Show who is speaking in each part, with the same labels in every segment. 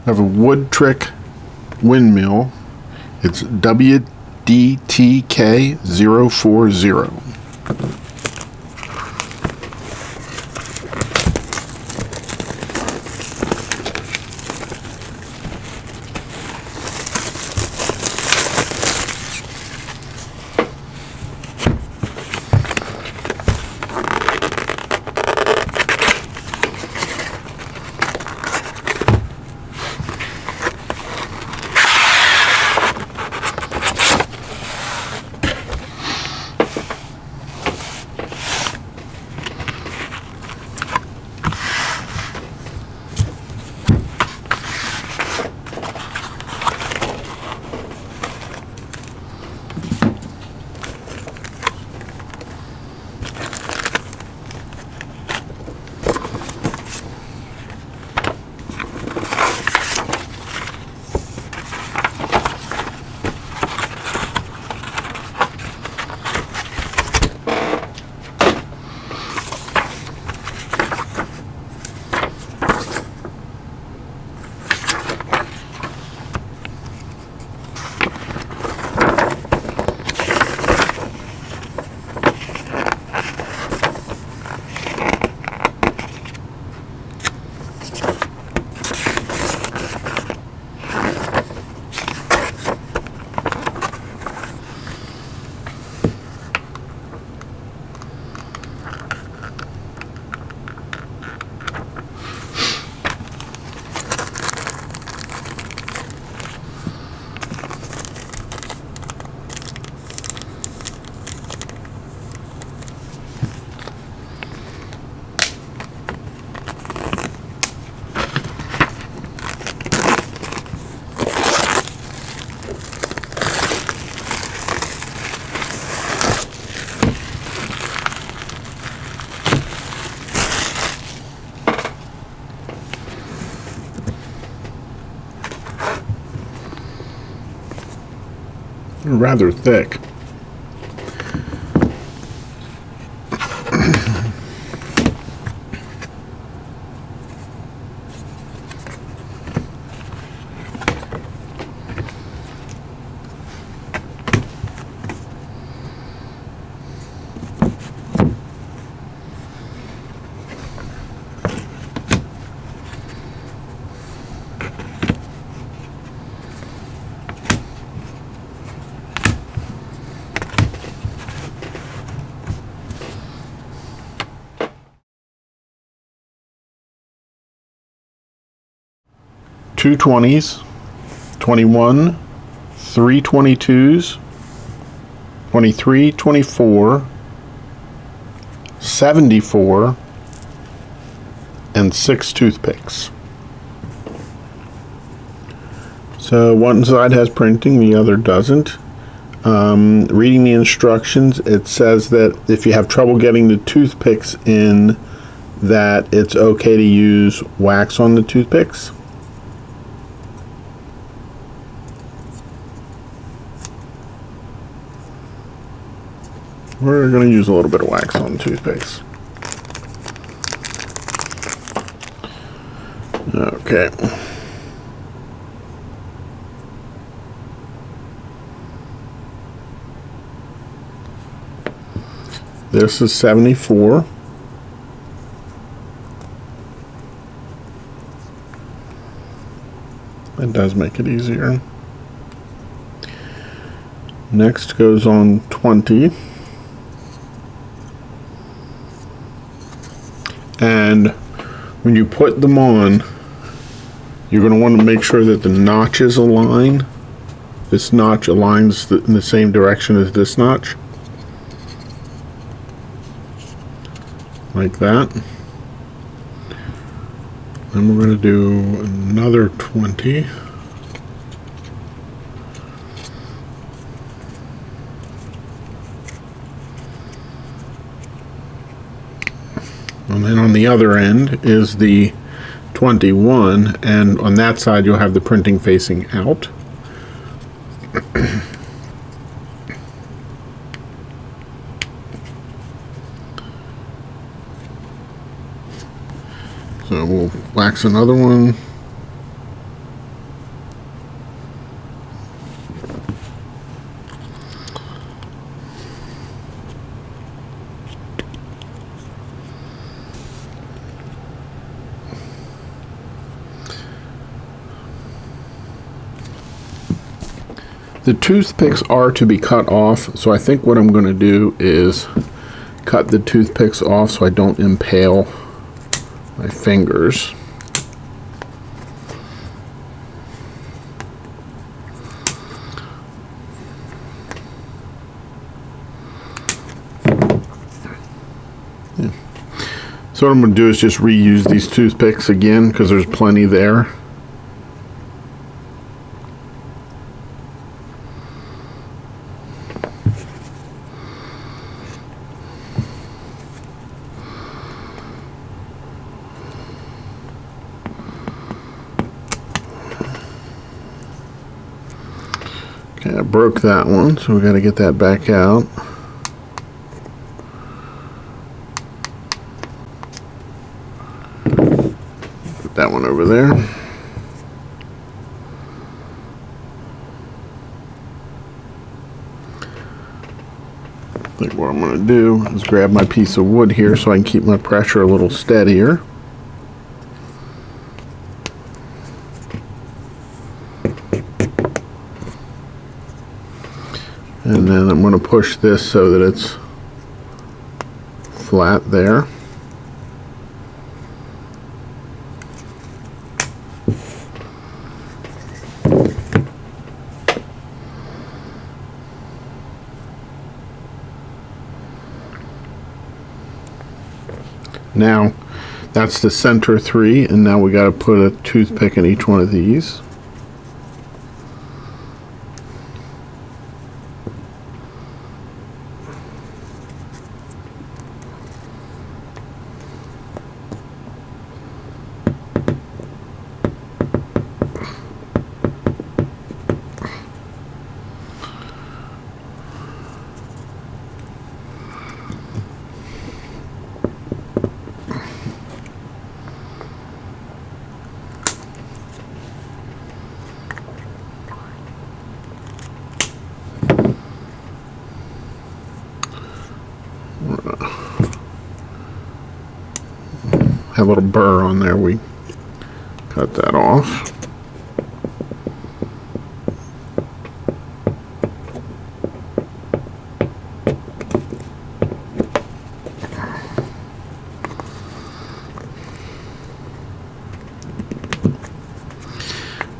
Speaker 1: I have a wood trick windmill. It's WDTK040. Rather thick. Two 20s, 21, 3 22s, 23, 24, 74, and 6 toothpicks. So one side has printing, the other doesn't. Reading the instructions, it says that if you have trouble getting the toothpicks in, that it's okay to use wax on the toothpicks. We're going to use a little bit of wax on the toothpicks. Okay. This is 74. It does make it easier. Next goes on 20. And when you put them on, you're going to want to make sure that the notches align. This notch aligns in the same direction as this notch. Like that. Then we're going to do another 20. And then on the other end is the 21, and on that side you'll have the printing facing out. So we'll wax another one. The toothpicks are to be cut off, so I think what I'm going to do is cut the toothpicks off so I don't impale my fingers. So what I'm going to do is just reuse these toothpicks again because there's plenty there. Okay, I broke that one, so we got to get that back out. Put that one over there. I think what I'm going to do is grab my piece of wood here so I can keep my pressure a little steadier. And then I'm going to push this so that it's flat there. Now that's the center three, and now we got to put a toothpick in each one of these. Have a little burr on there, we cut that off.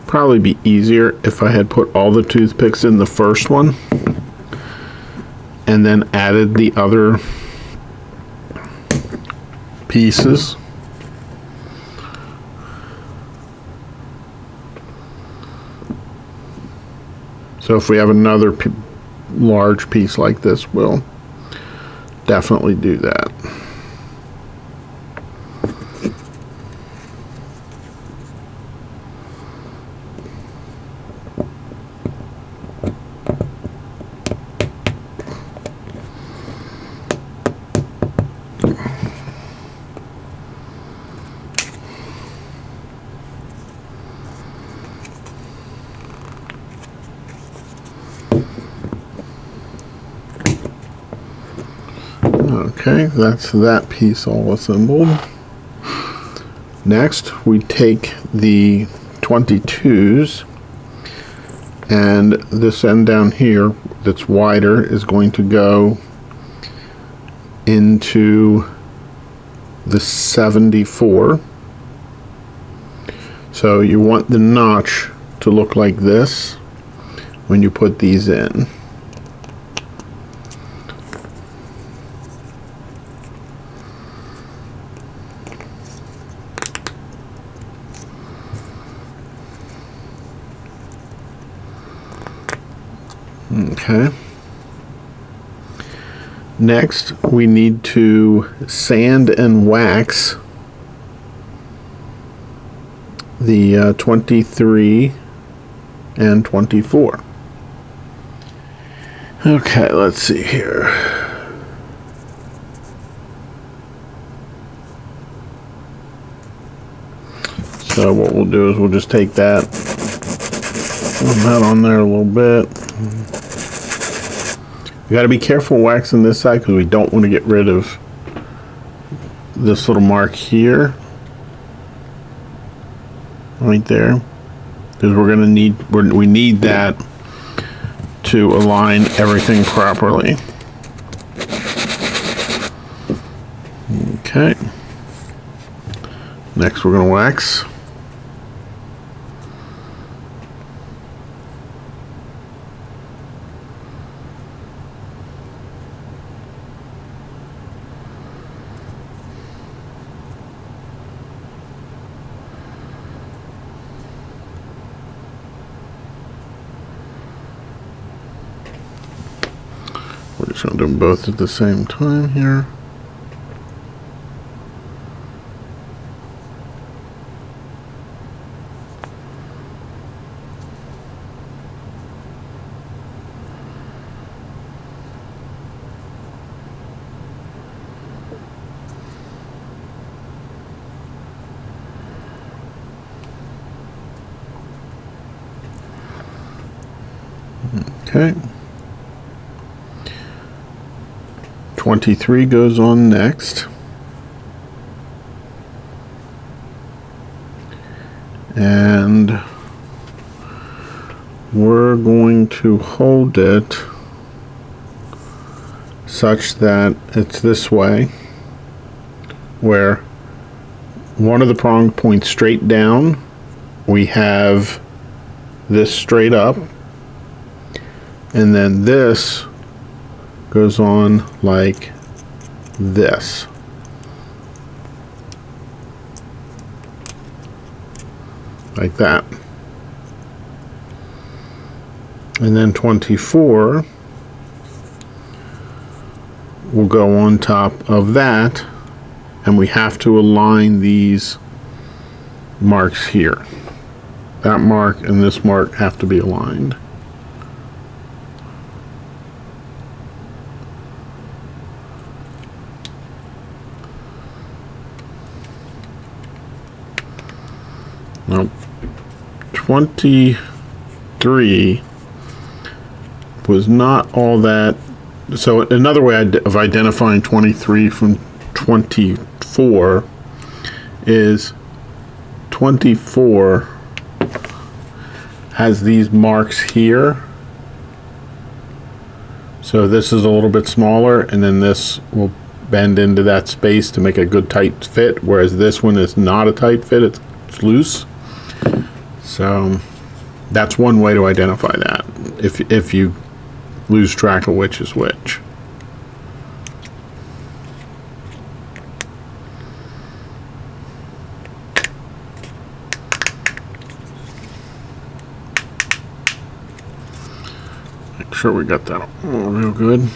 Speaker 1: Probably be easier if I had put all the toothpicks in the first one and then added the other pieces. So if we have another large piece like this, we'll definitely do that. Okay, that's that piece all assembled. Next, we take the 22s, and this end down here that's wider is going to go into the 74. So you want the notch to look like this when you put these in. Okay. Next, we need to sand and wax the 23 and 24. Okay, let's see here. So what we'll do is we'll just take that, put that on there a little bit. We got to be careful waxing this side because we don't want to get rid of this little mark here, right there, because we're going to need we need that to align everything properly. Okay. Next we're going to wax. We're just going to do them both at the same time here. Okay. 23 goes on next. And we're going to hold it such that it's this way, where one of the prongs points straight down. We have this straight up, and then this goes on like this. Like that. And then 24 will go on top of that, and we have to align these marks here. That mark and this mark have to be aligned. Now, 23 was not all that. So another way of identifying 23 from 24 is 24 has these marks here. So this is a little bit smaller, and then this will bend into that space to make a good tight fit, whereas this one is not a tight fit, it's loose. So that's one way to identify that, if you lose track of which is which. Make sure we got that real good.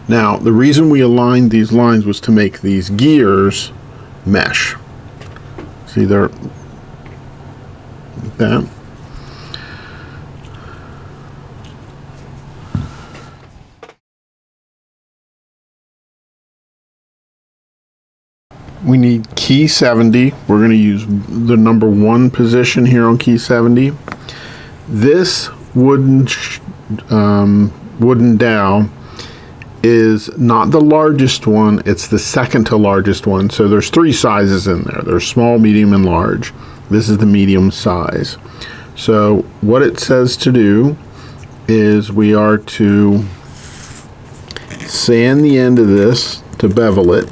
Speaker 1: Now, the reason we aligned these lines was to make these gears mesh. See, they're like that. We need key 70. We're going to use the number 1 position here on key 70. This wooden dowel is not the largest one, it's the second to largest one. So there's 3 sizes in there. There's small, medium, and large. This is the medium size. So what it says to do is we are to sand the end of this to bevel it.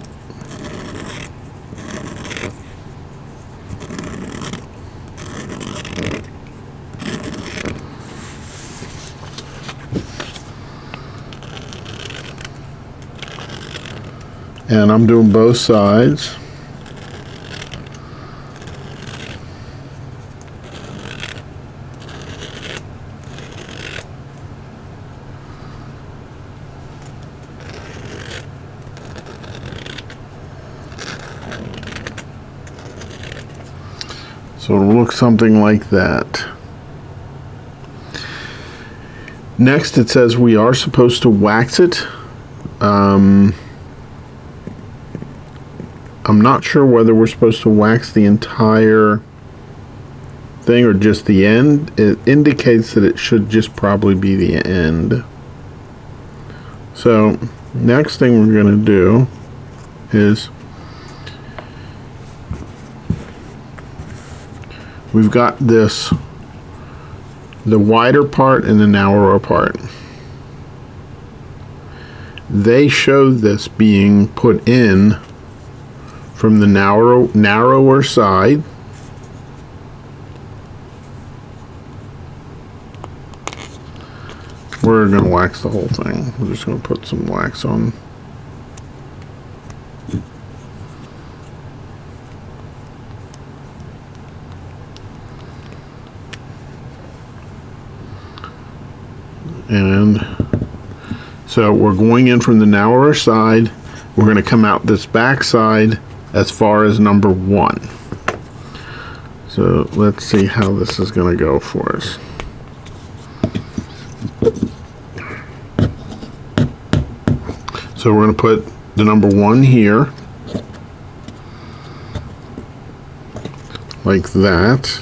Speaker 1: And I'm doing both sides. So it'll look something like that. Next, it says we are supposed to wax it. I'm not sure whether we're supposed to wax the entire thing or just the end. It indicates that it should just probably be the end. So next thing we're going to do is we've got this the wider part and the narrower part. They show this being put in from the narrower side. We're going to wax the whole thing. We're just going to put some wax on. And so we're going in from the narrower side. We're going to come out this back side as far as number 1. So let's see how this is going to go for us. So we're going to put the number 1 here, like that.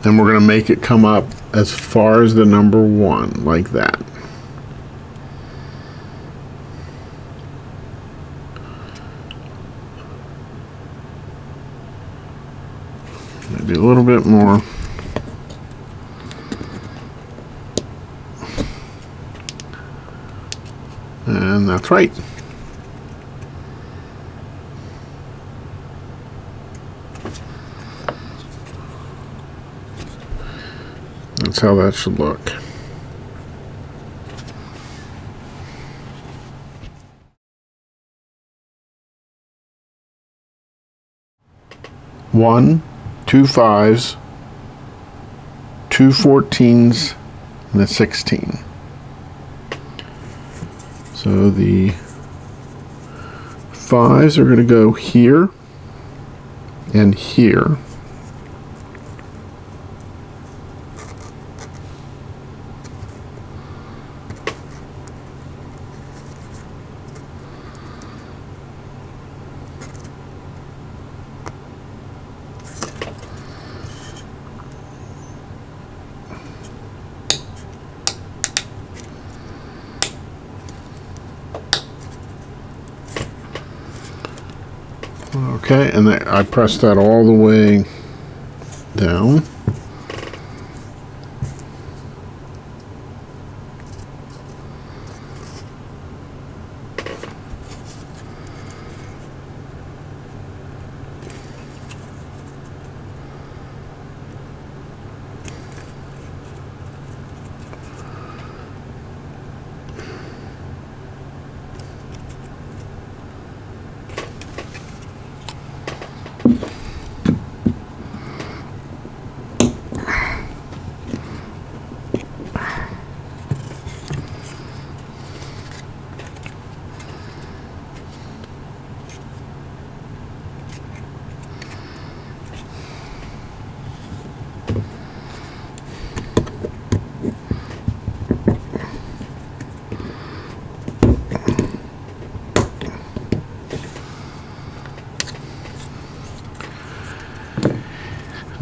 Speaker 1: And we're going to make it come up as far as the number 1, like that. Maybe a little bit more. And that's right. That's how that should look. One, 2 5s, 2 14s, and a 16. So the 5s are going to go here and here. Okay, and I press that all the way down.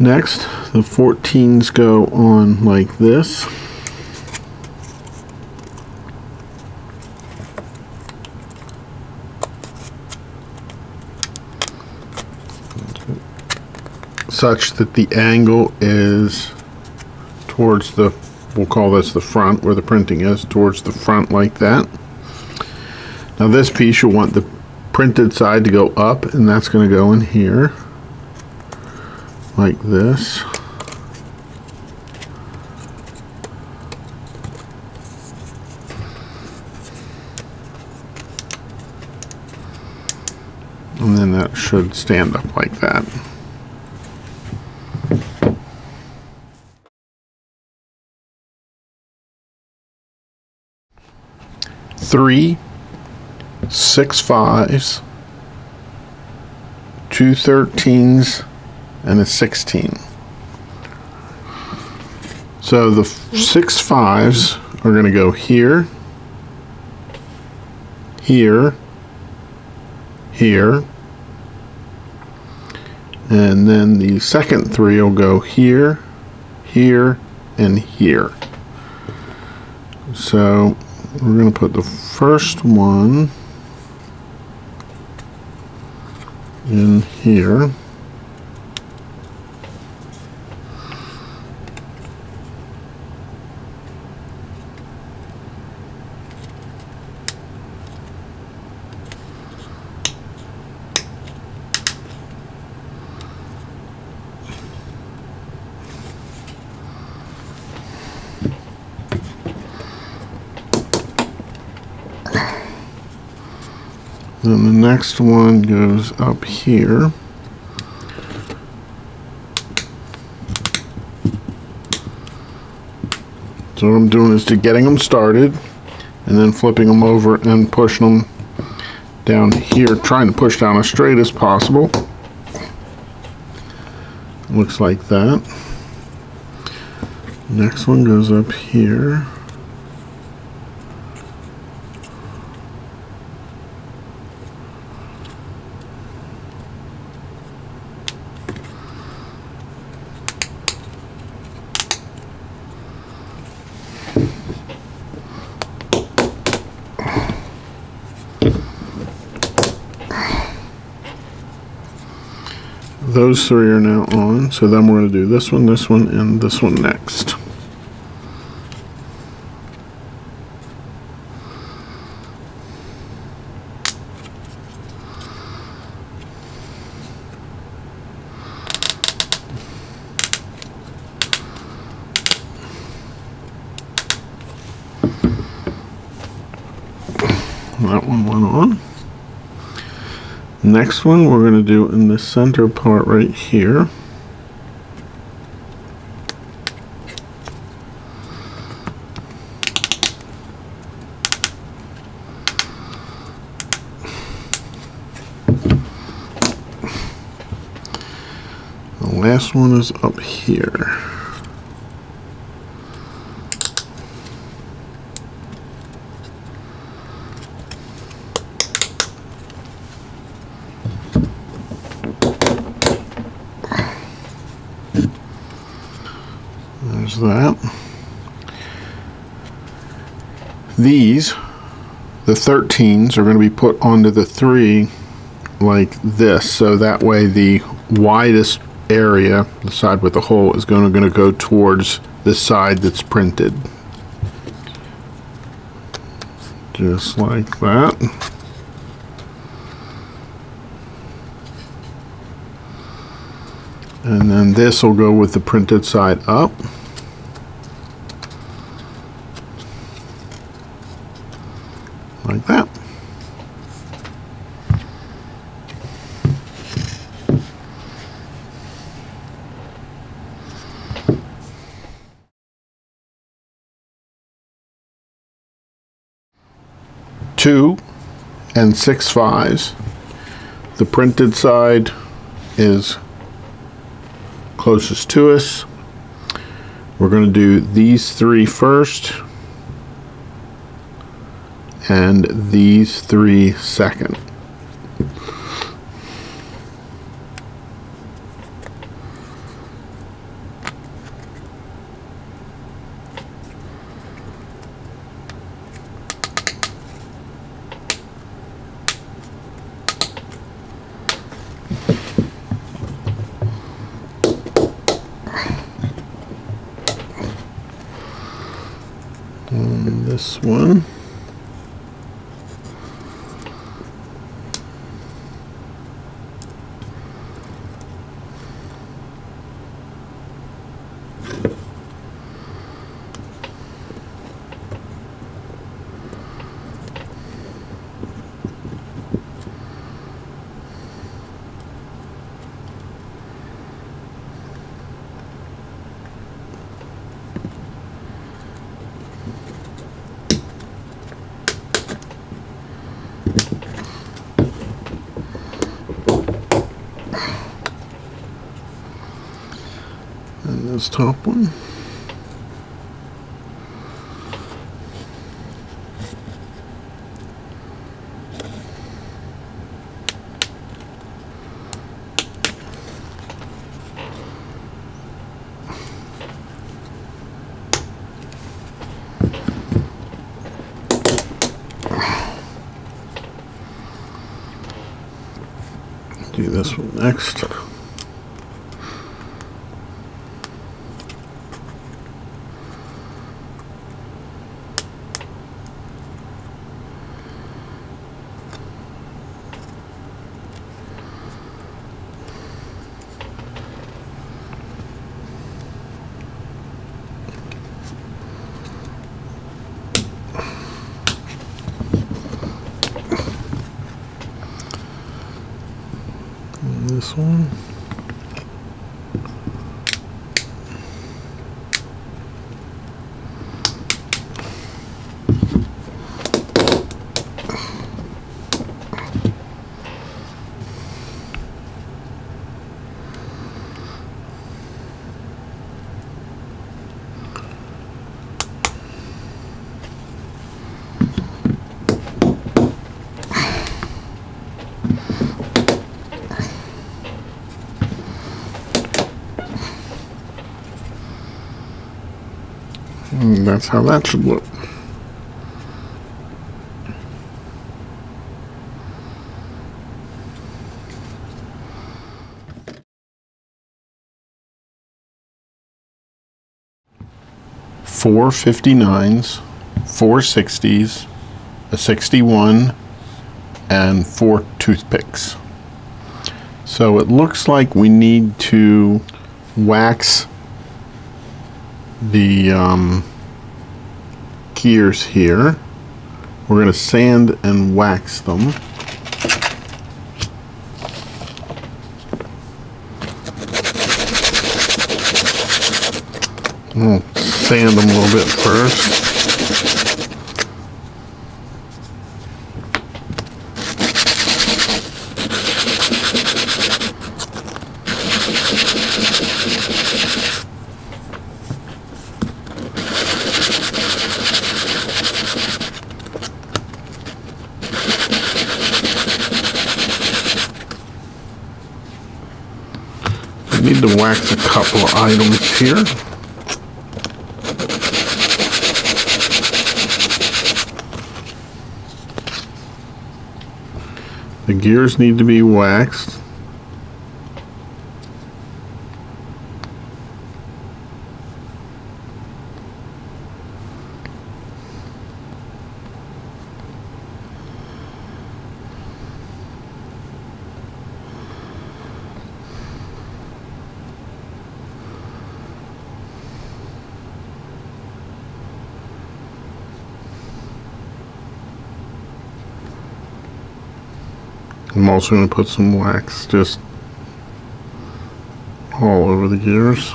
Speaker 1: Next, the 14s go on like this. Such that the angle is towards the, we'll call this the front, where the printing is, towards the front like that. Now this piece, you'll want the printed side to go up, and that's going to go in here. Like this. And then that should stand up like that. Three 6 5s, 2 13s, and a 16. So the 6 5s are going to go here, here, here, and then the second 3 will go here, here, and here. So we're going to put the first one in here. Then the next one goes up here. So what I'm doing is getting them started and then flipping them over and pushing them down here, trying to push down as straight as possible. Looks like that. Next one goes up here. Those three are now on, so then we're going to do this one, and this one next. That one went on. Next one we're going to do in the center part right here. The last one is up here. There's that. These, the 13s, are going to be put onto the 3 like this, so that way the widest area, the side with the hole, is going to go towards the side that's printed. Just like that. And then this will go with the printed side up. Like that. Two and 6/5. The printed side is closest to us. We're going to do these 3 first and these 3 second. And this one. And this top one. Do this one next. this one. And that's how that should look. Four 59s, four 60s, a 61, and four toothpicks. So it looks like we need to wax the gears here. We're going to sand and wax them. We'll sand them a little bit first. Need to wax a couple of items here. The gears need to be waxed. I'm also going to put some wax just all over the gears.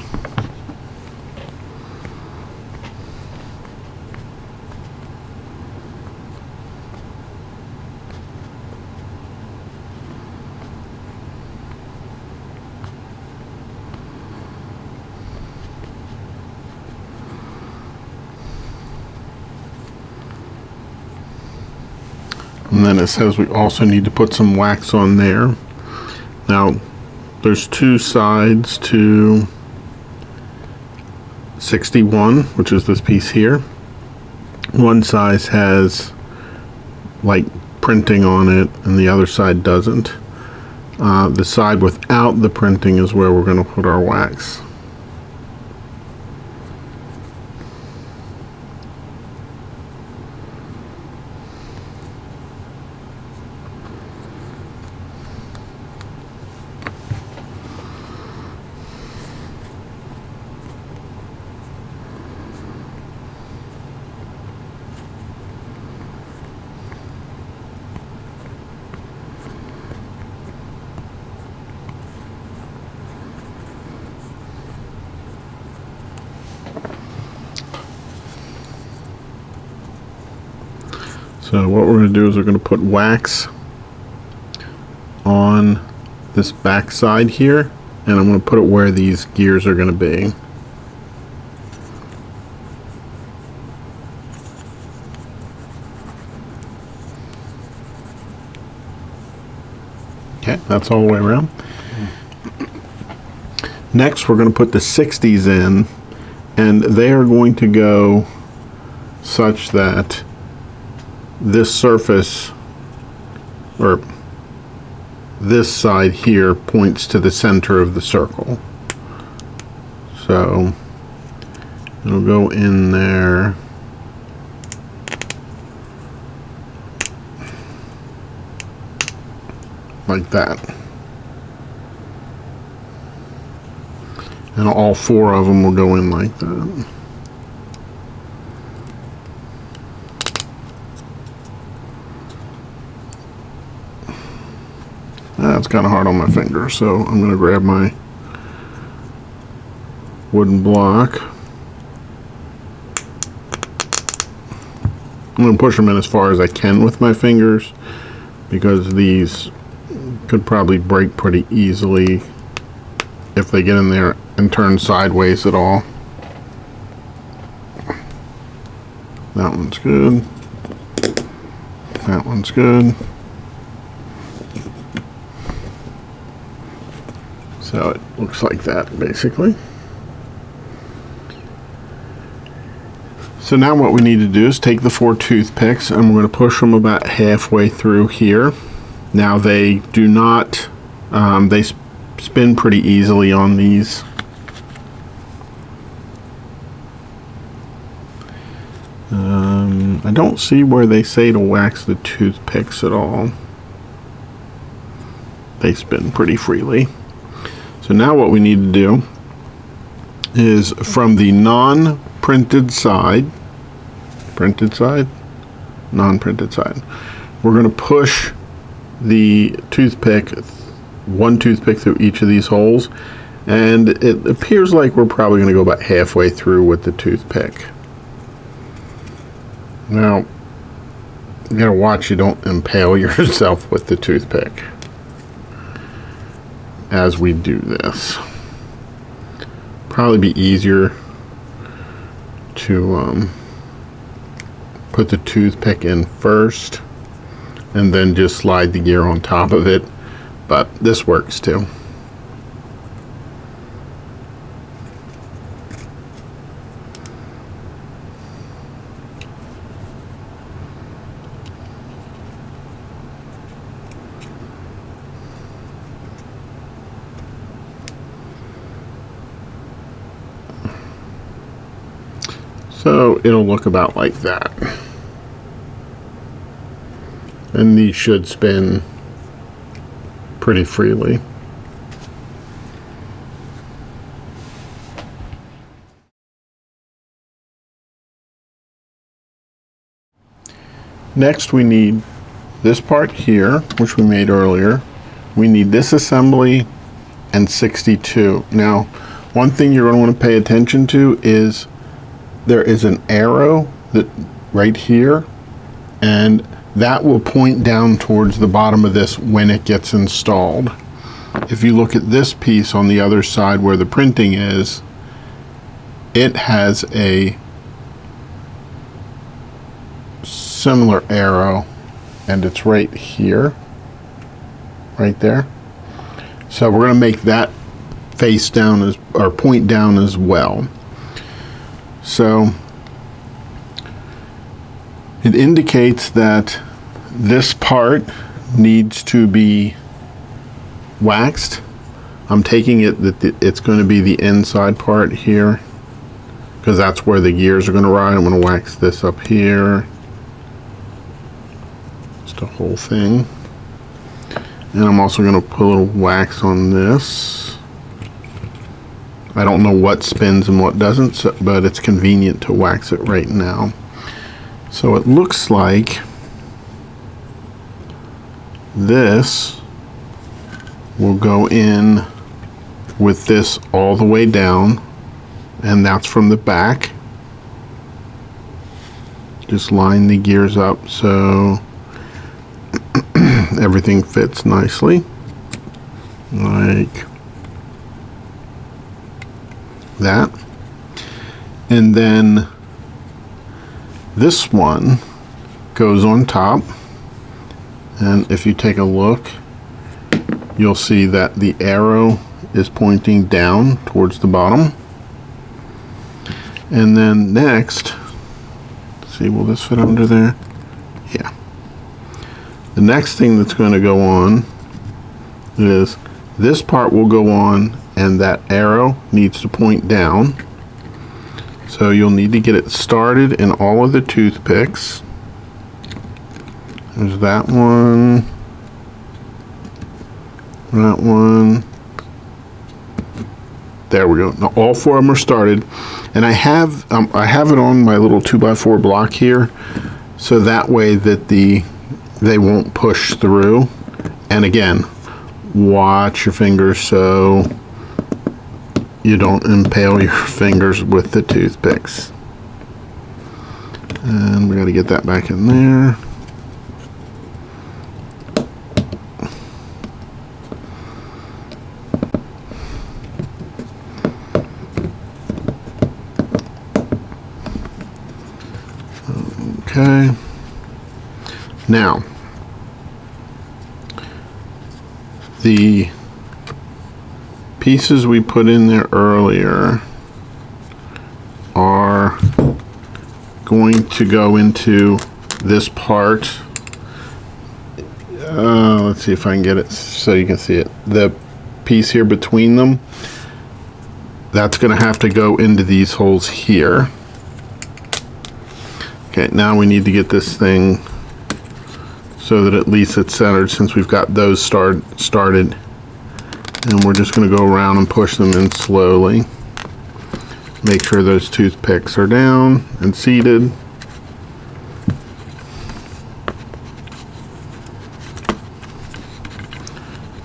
Speaker 1: And then it says we also need to put some wax on there. Now, there's two sides to 61, which is this piece here. One side has like printing on it, and the other side doesn't. The side without the printing is where we're going to put our wax. So what we're going to do is we're going to put wax on this back side here, and I'm going to put it where these gears are going to be. Okay, that's all the way around. Next, we're going to put the 60s in, and they are going to go such that this surface, or this side here, points to the center of the circle. So it'll go in there like that. And all four of them will go in like that. It's kind of hard on my finger, so I'm going to grab my wooden block. I'm going to push them in as far as I can with my fingers, because these could probably break pretty easily if they get in there and turn sideways at all. That one's good. That one's good. So it looks like that, basically. So now what we need to do is take the 4 toothpicks, and we're going to push them about halfway through here. Now they do not, they spin pretty easily on these. I don't see where they say to wax the toothpicks at all. They spin pretty freely. So now what we need to do is, from the non-printed side, non-printed side, we're going to push the toothpick, 1 toothpick through each of these holes, and it appears like we're probably going to go about halfway through with the toothpick. Now, you gotta watch you don't impale yourself with the toothpick as we do this. Probably be easier to put the toothpick in first and then just slide the gear on top of it, but this works too. So it'll look about like that. And these should spin pretty freely. Next we need this part here, which we made earlier. We need this assembly and 62. Now, one thing you're going to want to pay attention to is there is an arrow that right here, and that will point down towards the bottom of this when it gets installed. If you look at this piece on the other side where the printing is, it has a similar arrow, and it's right here, right there. So we're going to make that face down as, or point down as well. So it indicates that this part needs to be waxed. I'm taking it that it's going to be the inside part here, because that's where the gears are going to ride. I'm going to wax this up here, just the whole thing. And I'm also going to put a little wax on this. I don't know what spins and what doesn't, so, but it's convenient to wax it right now. So it looks like this will go in with this all the way down, and that's from the back. Just line the gears up so everything fits nicely, like that. And then this one goes on top, and if you take a look, you'll see that the arrow is pointing down towards the bottom. And then next, see, will this fit under there? Yeah. The next thing that's going to go on is this part will go on, and that arrow needs to point down. So you'll need to get it started in all of the toothpicks. There's that one, that one. There we go. Now all 4 of them are started, and I have it on my little 2x4 block here, so that way that they won't push through. And again, watch your fingers so you don't impale your fingers with the toothpicks. And we got to get that back in there. Okay. Now, the pieces we put in there earlier are going to go into this part. Let's see if I can get it so you can see it. The piece here between them, that's going to have to go into these holes here. Okay, now we need to get this thing so that at least it's centered, since we've got those started. And we're just going to go around and push them in slowly. Make sure those toothpicks are down and seated.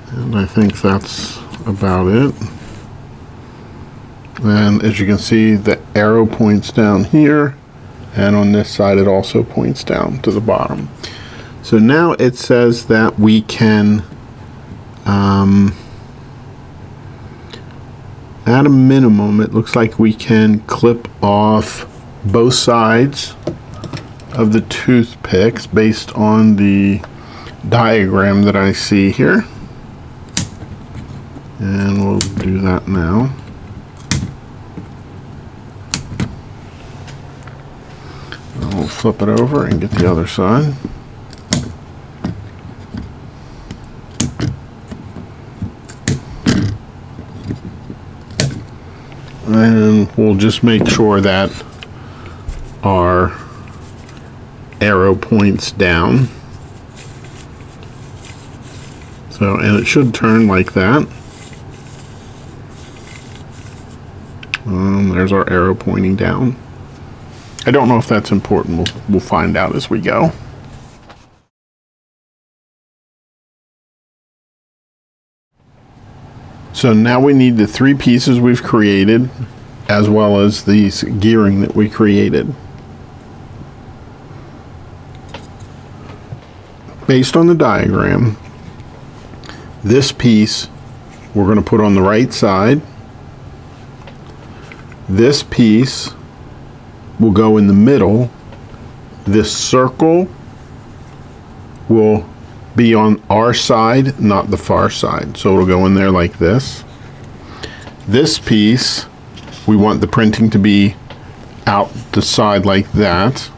Speaker 1: And I think that's about it. And as you can see, the arrow points down here, and on this side it also points down to the bottom. So now it says that we can, at a minimum, it looks like we can clip off both sides of the toothpicks based on the diagram that I see here. And we'll do that now. We'll flip it over and get the other side. And we'll just make sure that our arrow points down. So, and it should turn like that. There's our arrow pointing down. I don't know if that's important. We'll find out as we go. So now we need the 3 pieces we've created, as well as these gearing that we created. Based on the diagram, this piece we're going to put on the right side. This piece will go in the middle. This circle will be on our side, not the far side. So it'll go in there like this. This piece, we want the printing to be out the side like that.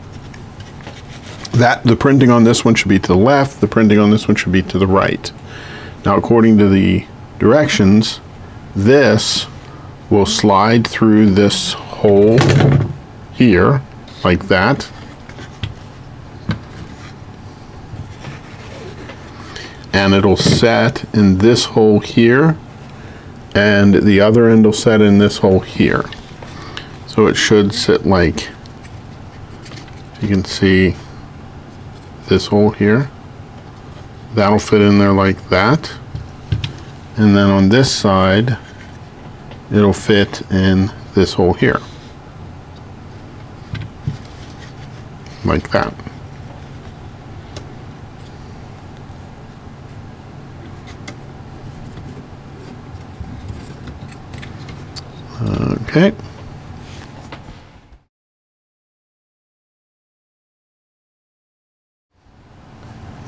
Speaker 1: The printing on this one should be to the left, the printing on this one should be to the right. Now, according to the directions, this will slide through this hole here, like that. And it'll set in this hole here, and the other end will set in this hole here. So it should sit like, you can see this hole here. That'll fit in there like that. And then on this side, it'll fit in this hole here. Like that. Okay.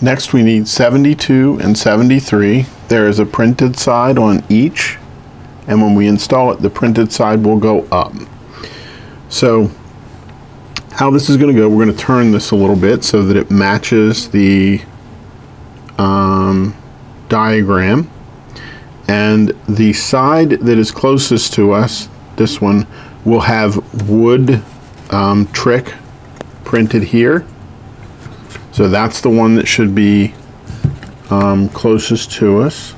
Speaker 1: Next we need 72 and 73. There is a printed side on each, and when we install it, the printed side will go up. So how this is going to go, we're going to turn this a little bit so that it matches the diagram. And the side that is closest to us, this one, will have wood trick printed here. So that's the one that should be closest to us.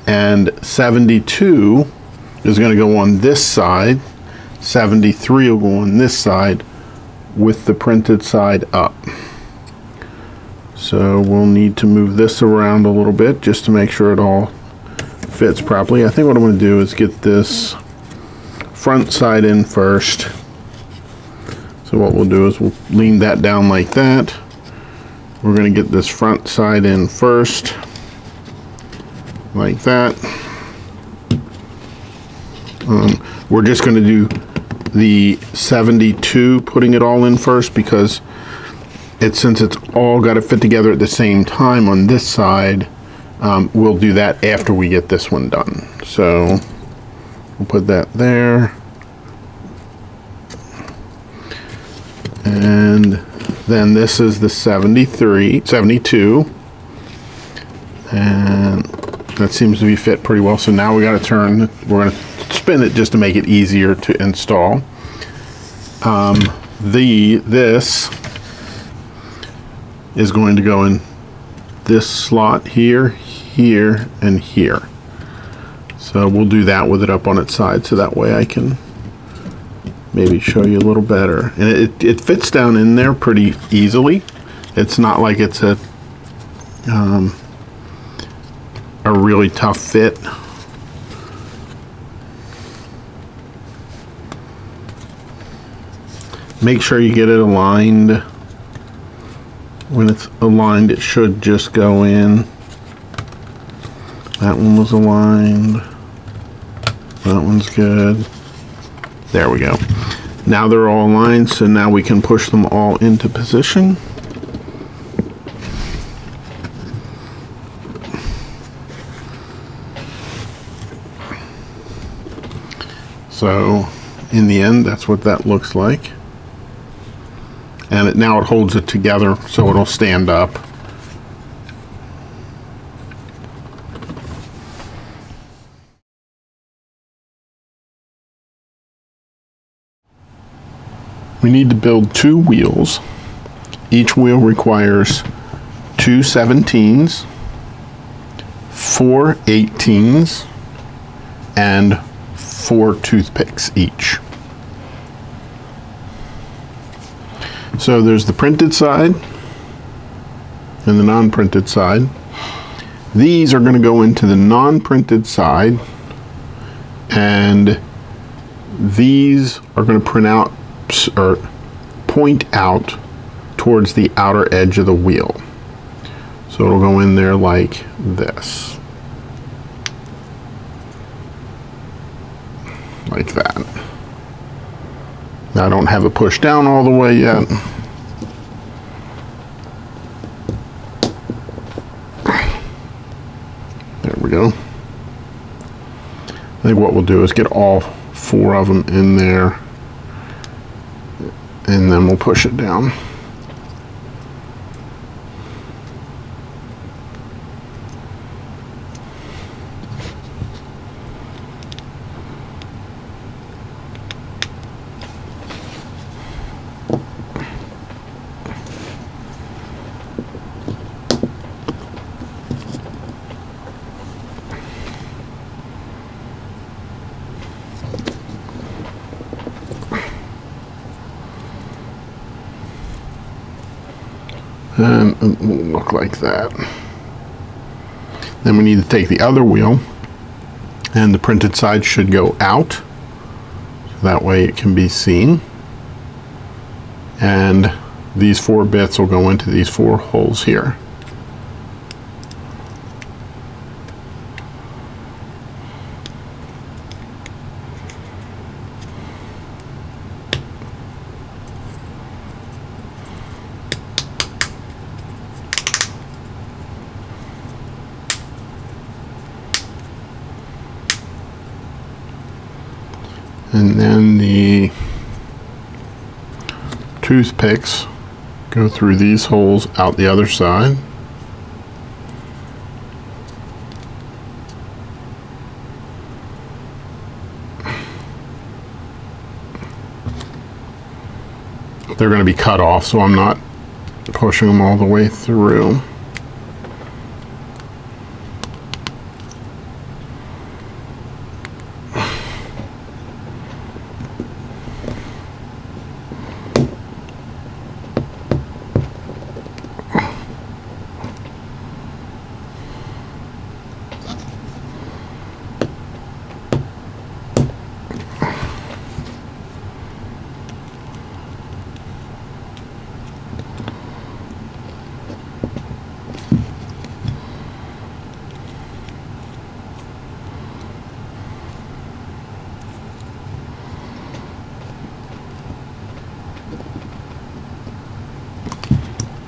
Speaker 1: And 72 is going to go on this side. 73 will go on this side with the printed side up. So we'll need to move this around a little bit just to make sure it all fits properly. I think what I'm going to do is get this front side in first. So what we'll do is we'll lean that down like that. We're going to get this front side in first, like that. We're just going to do the 72, putting it all in first, because since it's all got to fit together at the same time on this side, we'll do that after we get this one done. So we'll put that there. And then this is the 72. And that seems to be fit pretty well. So now we got to we're going to spin it just to make it easier to install. This is going to go in this slot here, here, and here. So we'll do that with it up on its side, so that way I can maybe show you a little better. And it fits down in there pretty easily. It's not like it's a really tough fit. Make sure you get it aligned. When it's aligned, it should just go in. That one was aligned. That one's good. There we go. Now they're all aligned, so now we can push them all into position. So in the end, that's what that looks like. And now it holds it together so it'll stand up. We need to build 2 wheels. Each wheel requires 2 17s, 4 18s, and 4 toothpicks each. So there's the printed side and the non-printed side. These are going to go into the non-printed side, and these are going to print out or point out towards the outer edge of the wheel. So it'll go in there like this. Like that. Now I don't have it pushed down all the way yet. There we go. I think what we'll do is get all 4 of them in there, and then we'll push it down. And it will look like that. Then we need to take the other wheel, and the printed side should go out, so that way it can be seen. And these 4 bits will go into these 4 holes here. And then the toothpicks go through these holes out the other side. They're going to be cut off, so I'm not pushing them all the way through.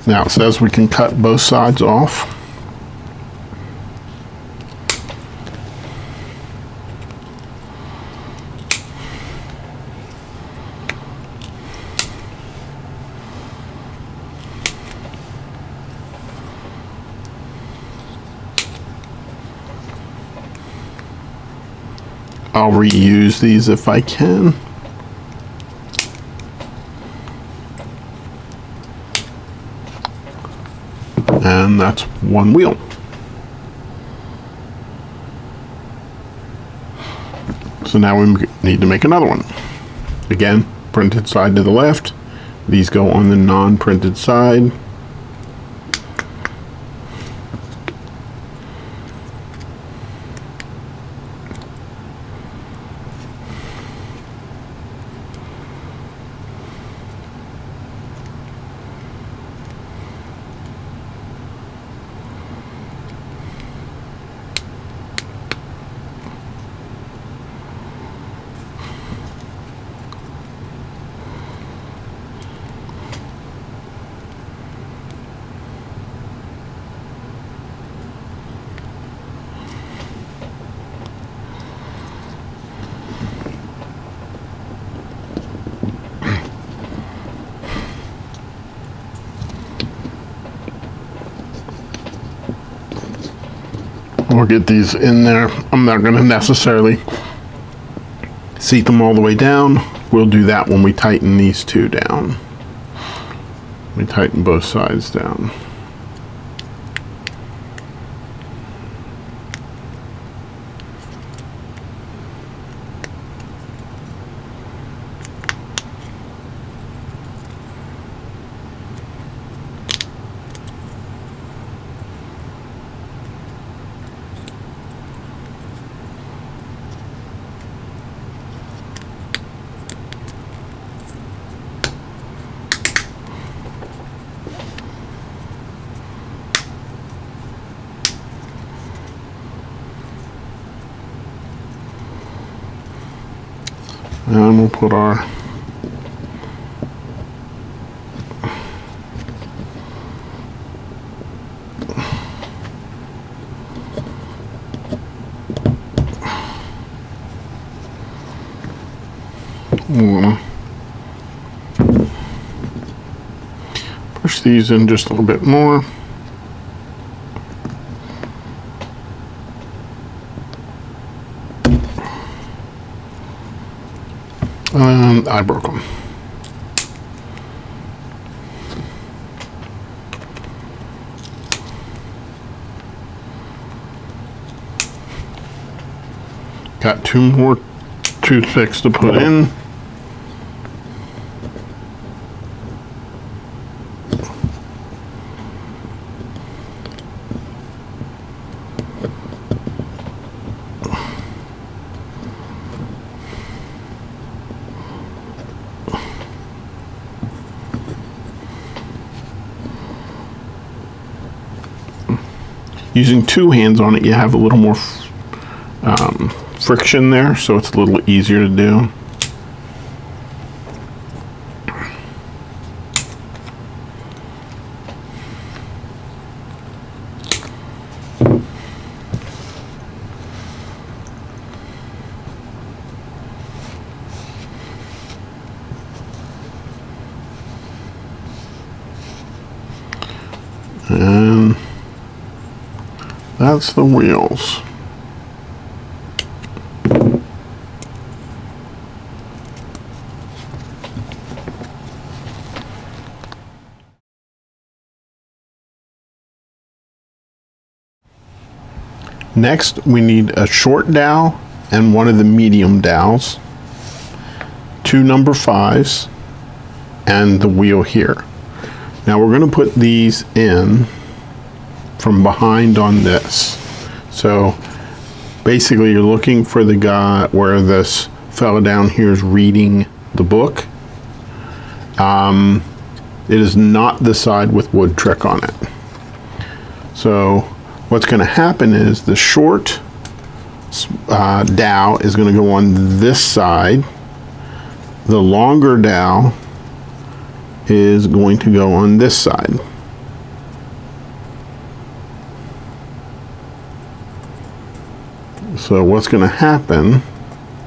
Speaker 1: Now it says we can cut both sides off. I'll reuse these if I can. And that's one wheel. So now we need to make another one. Again, printed side to the left. These go on the non-printed side. We'll get these in there. I'm not going to necessarily seat them all the way down. We'll do that when we tighten these two down. We tighten both sides down. And we'll put our push these in just a little bit more. And I broke them. Got two more toothpicks to put in. Using two hands on it, you have a little more friction there, so it's a little easier to do. And that's the wheels. Next, we need a short dowel and one of the medium dowels, two number 5s, and the wheel here. Now we're going to put these in from behind on this. So basically you're looking for the guy where this fella down here is reading the book. It is not the side with wood trick on it. So what's going to happen is the short dowel is going to go on this side. The longer dowel is going to go on this side. So what's going to happen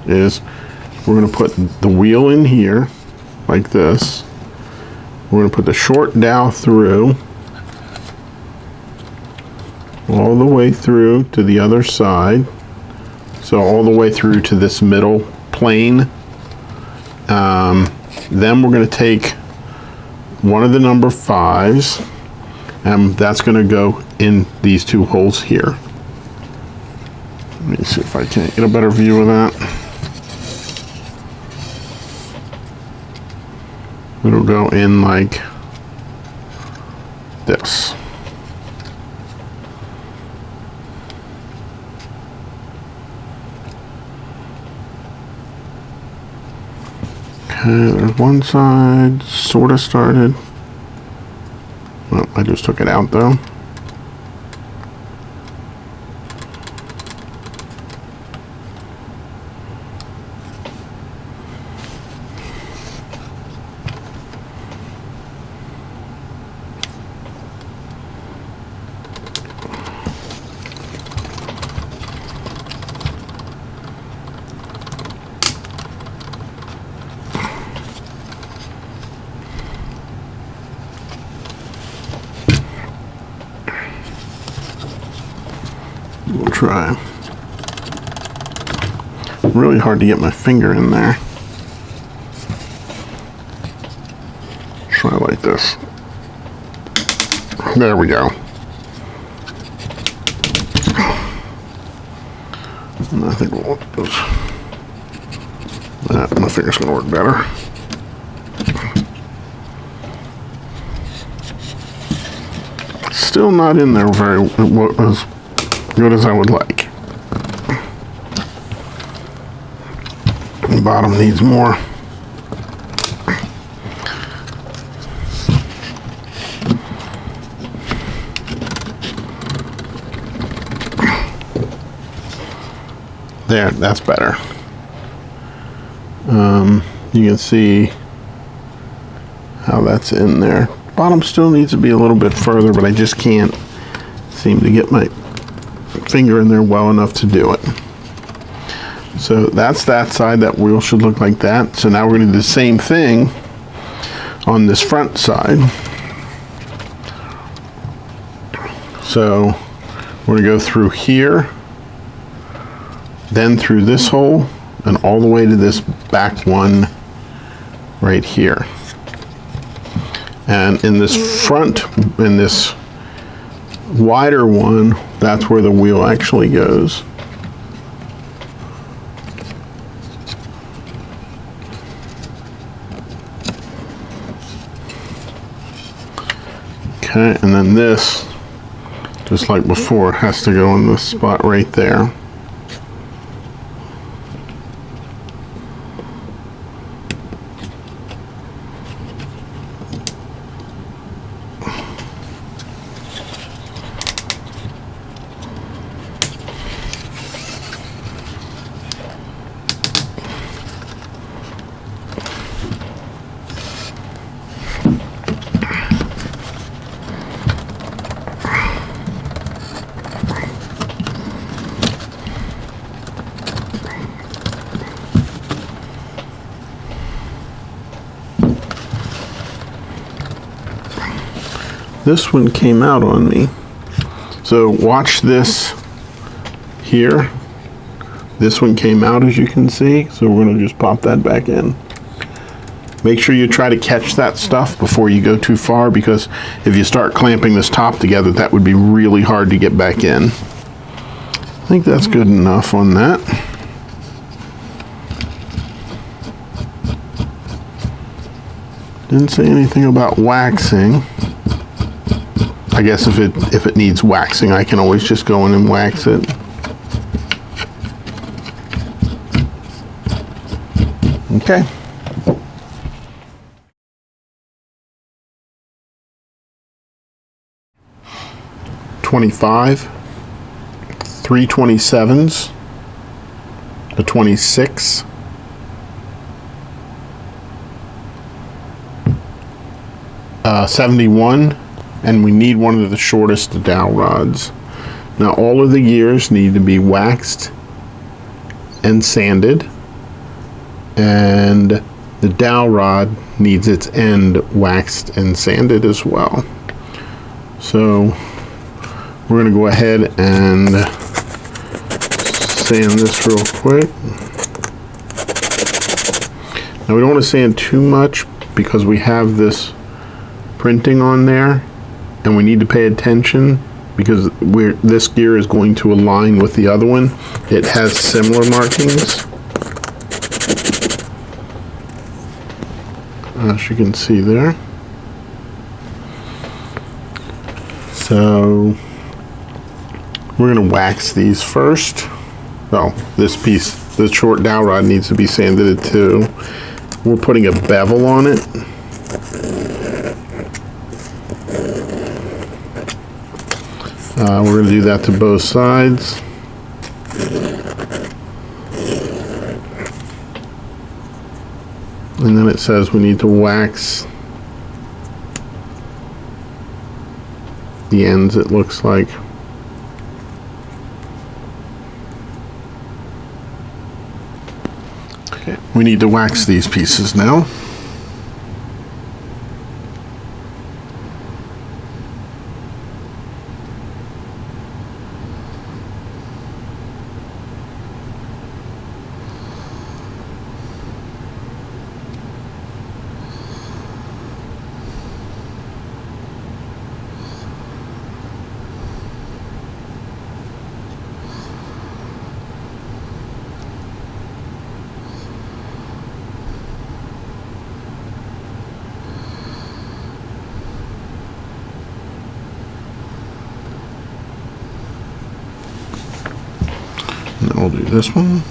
Speaker 1: is we're going to put the wheel in here like this. We're going to put the short dowel through all the way through to the other side. So all the way through to this middle plane. Then we're going to take one of the number 5s, and that's going to go in these 2 holes here. Let me see if I can't get a better view of that. It'll go in like this. Okay, there's one side sort of started. Well, I just took it out though. We'll try. Really hard to get my finger in there. Try like this. There we go. And I think we'll just, my finger's gonna work better. Still not in there very as good as I would like. The bottom needs more. There, that's better. You can see how that's in there. Bottom still needs to be a little bit further, but I just can't seem to get my finger in there well enough to do it. So that's that side. That wheel should look like that. So now we're going to do the same thing on this front side. So we're going to go through here, then through this hole, and all the way to this back one right here. And in this front, in this wider one, that's where the wheel actually goes. Okay, and then this, just like before, has to go in this spot right there. This one came out on me. So watch this here. This one came out, as you can see. So we're going to just pop that back in. Make sure you try to catch that stuff before you go too far, because if you start clamping this top together, that would be really hard to get back in. I think that's good enough on that. Didn't say anything about waxing. I guess if it needs waxing, I can always just go in and wax it. Okay. $25, 327s, a 26, $71. And we need one of the shortest dowel rods. Now all of the gears need to be waxed and sanded, and the dowel rod needs its end waxed and sanded as well. So we're going to go ahead and sand this real quick. Now we don't want to sand too much because we have this printing on there, and we need to pay attention because this gear is going to align with the other one. It has similar markings, as you can see there. So we're going to wax these first. Well, this piece, the short dowel rod, needs to be sanded too. We're putting a bevel on it. We're going to do that to both sides. And then it says we need to wax the ends, it looks like. Okay, we need to wax these pieces now. And I'll do this one.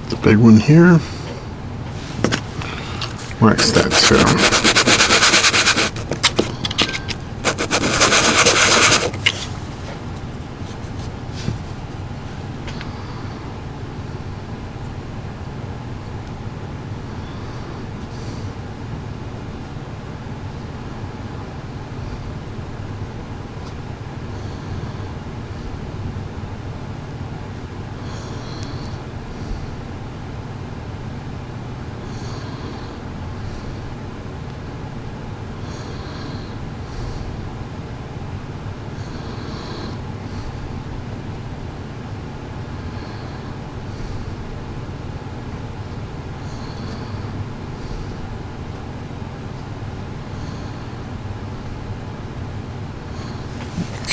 Speaker 1: The big one here. Wax that too.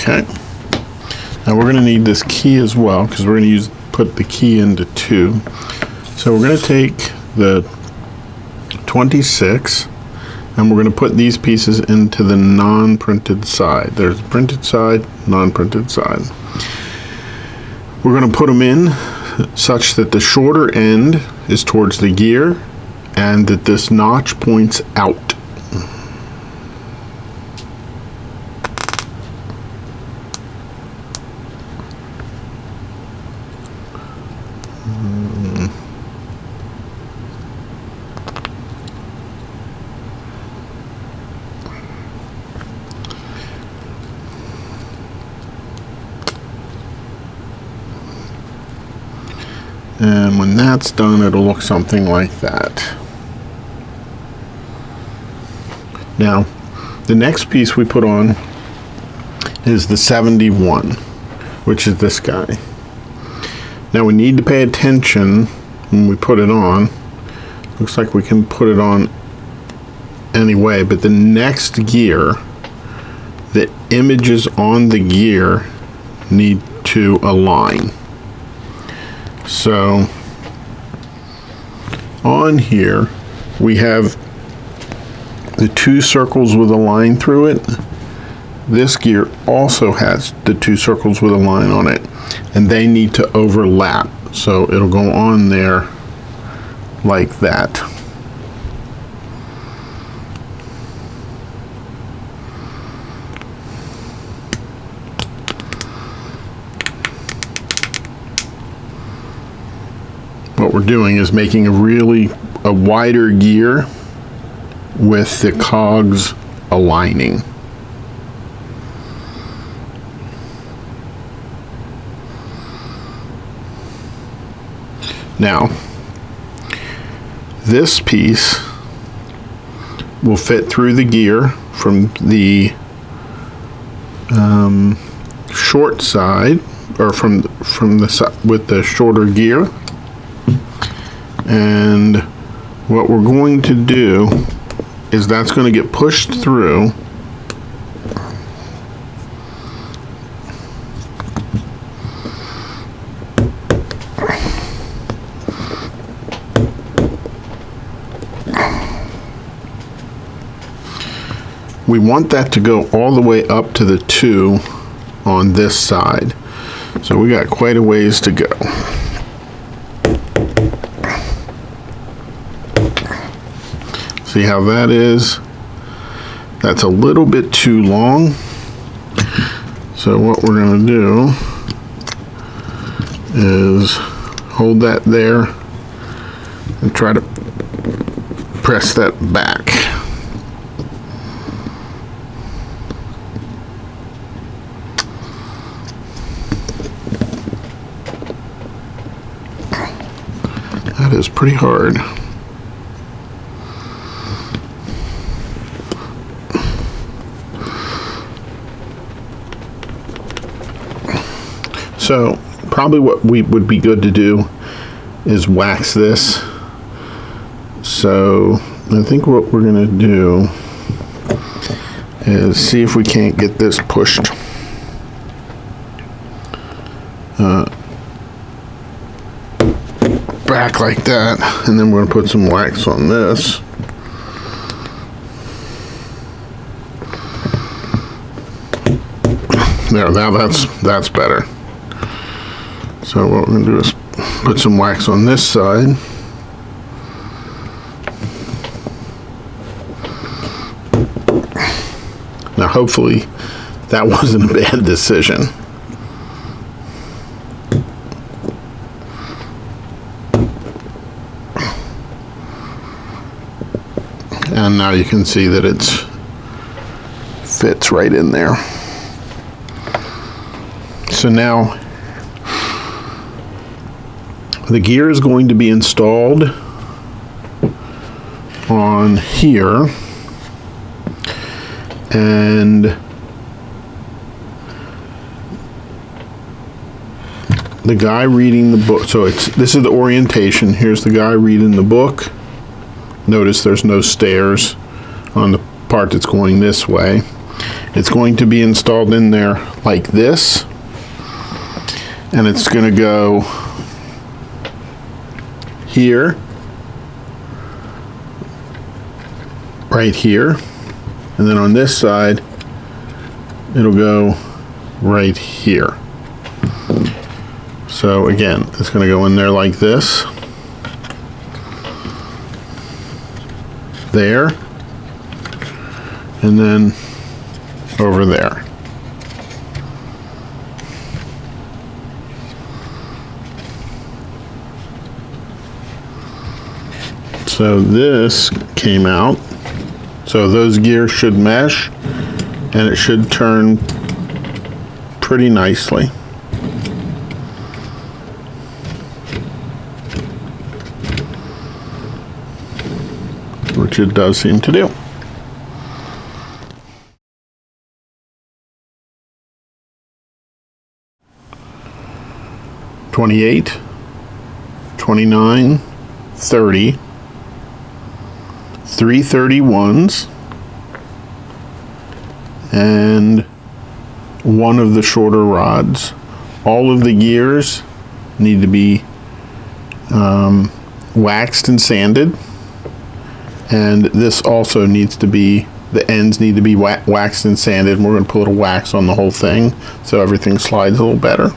Speaker 1: Okay. Now we're going to need this key as well because we're going to put the key into 2. So we're going to take the 26 and we're going to put these pieces into the non-printed side. There's the printed side, non-printed side. We're going to put them in such that the shorter end is towards the gear and that this notch points out. And when that's done, it'll look something like that. Now, the next piece we put on is the 71, which is this guy. Now we need to pay attention when we put it on. Looks like we can put it on anyway, but the next gear, the images on the gear need to align. So on here we have the 2 circles with a line through it. This gear also has the 2 circles with a line on it, and they need to overlap. So it'll go on there like that. What we're doing is making a wider gear with the cogs aligning. Now, this piece will fit through the gear from the short side, or from the side with the shorter gear. And what we're going to do is that's going to get pushed through. We want that to go all the way up to the 2 on this side. So we got quite a ways to go. See how that is? That's a little bit too long. So what we're going to do is hold that there and try to press that back. That is pretty hard. So probably what would be good to do is wax this. So I think what we're going to do is see if we can't get this pushed back like that, and then we're going to put some wax on this. There, now that's better. So what we're going to do is put some wax on this side. Now hopefully that wasn't a bad decision. And now you can see that it fits right in there. So now the gear is going to be installed on here, and the guy reading the book, so this is the orientation. Here's the guy reading the book. Notice there's no stairs on the part that's going this way. It's going to be installed in there like this, and it's going to go here, right here, and then on this side it'll go right here. So again, it's going to go in there like this, there, and then over there. So this came out. So those gears should mesh, and it should turn pretty nicely. Which it does seem to do. $28, $29, $30, 331s, and one of the shorter rods. All of the gears need to be waxed and sanded, and this also needs to be, the ends need to be waxed and sanded, and we're going to put a little wax on the whole thing so everything slides a little better.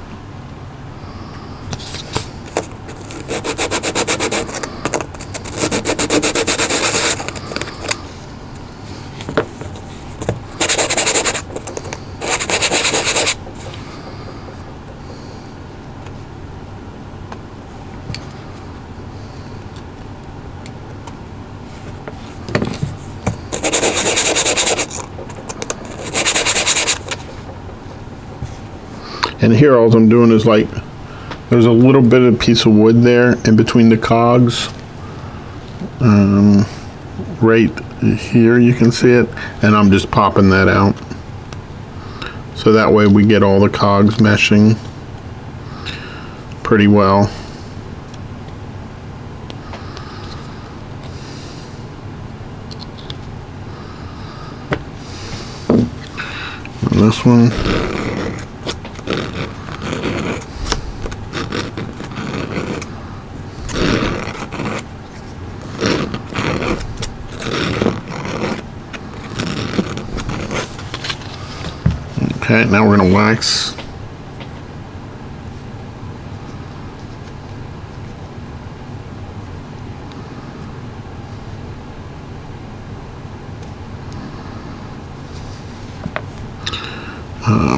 Speaker 1: And here all I'm doing is like, there's a little bit of piece of wood there in between the cogs. Right here you can see it, and I'm just popping that out. So that way we get all the cogs meshing pretty well. And this one. Okay, now we're going to wax.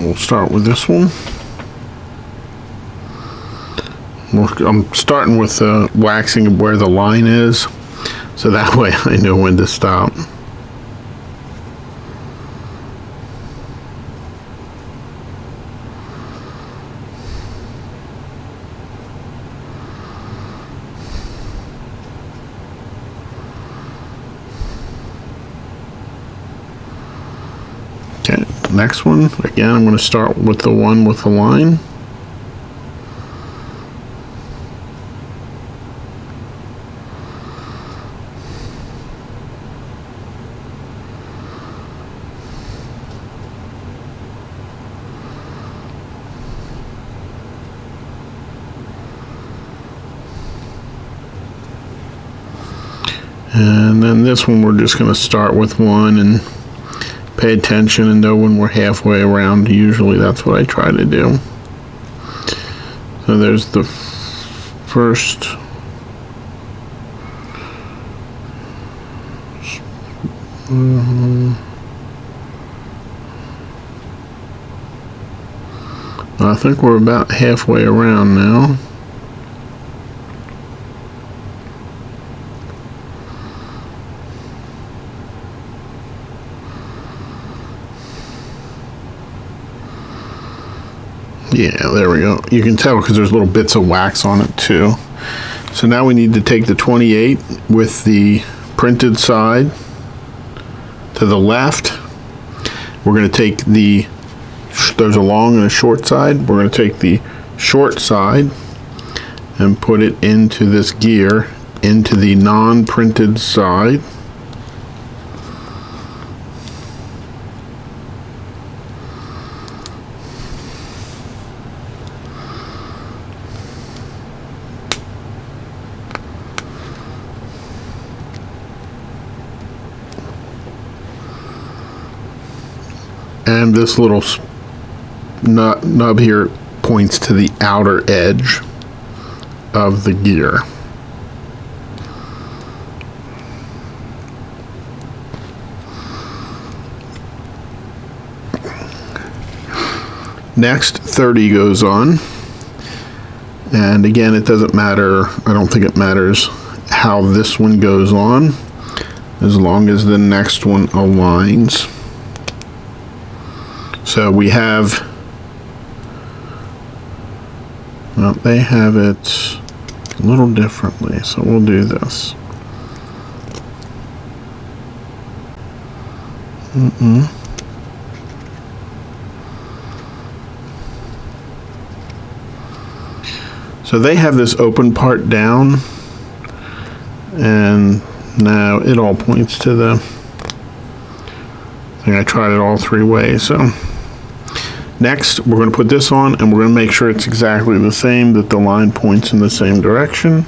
Speaker 1: We'll start with this one. I'm starting with waxing where the line is, so that way I know when to stop. Okay, next one, again, I'm going to start with the one with the line. And then this one we're just going to start with one and pay attention and know when we're halfway around. Usually that's what I try to do. So there's the first I think we're about halfway around now. Yeah, there we go. You can tell because there's little bits of wax on it too. So now we need to take the 28 with the printed side to the left. We're going to take there's a long and a short side. We're going to take the short side and put it into this gear, into the non-printed side. And this little nub here points to the outer edge of the gear. Next, 30 goes on. And again, it doesn't matter, I don't think it matters how this one goes on, as long as the next one aligns. So we have, well, they have it a little differently, so we'll do this. So they have this open part down, and now it all points to the thing. I tried it all three ways, so. Next, we're going to put this on, and we're going to make sure it's exactly the same, that the line points in the same direction.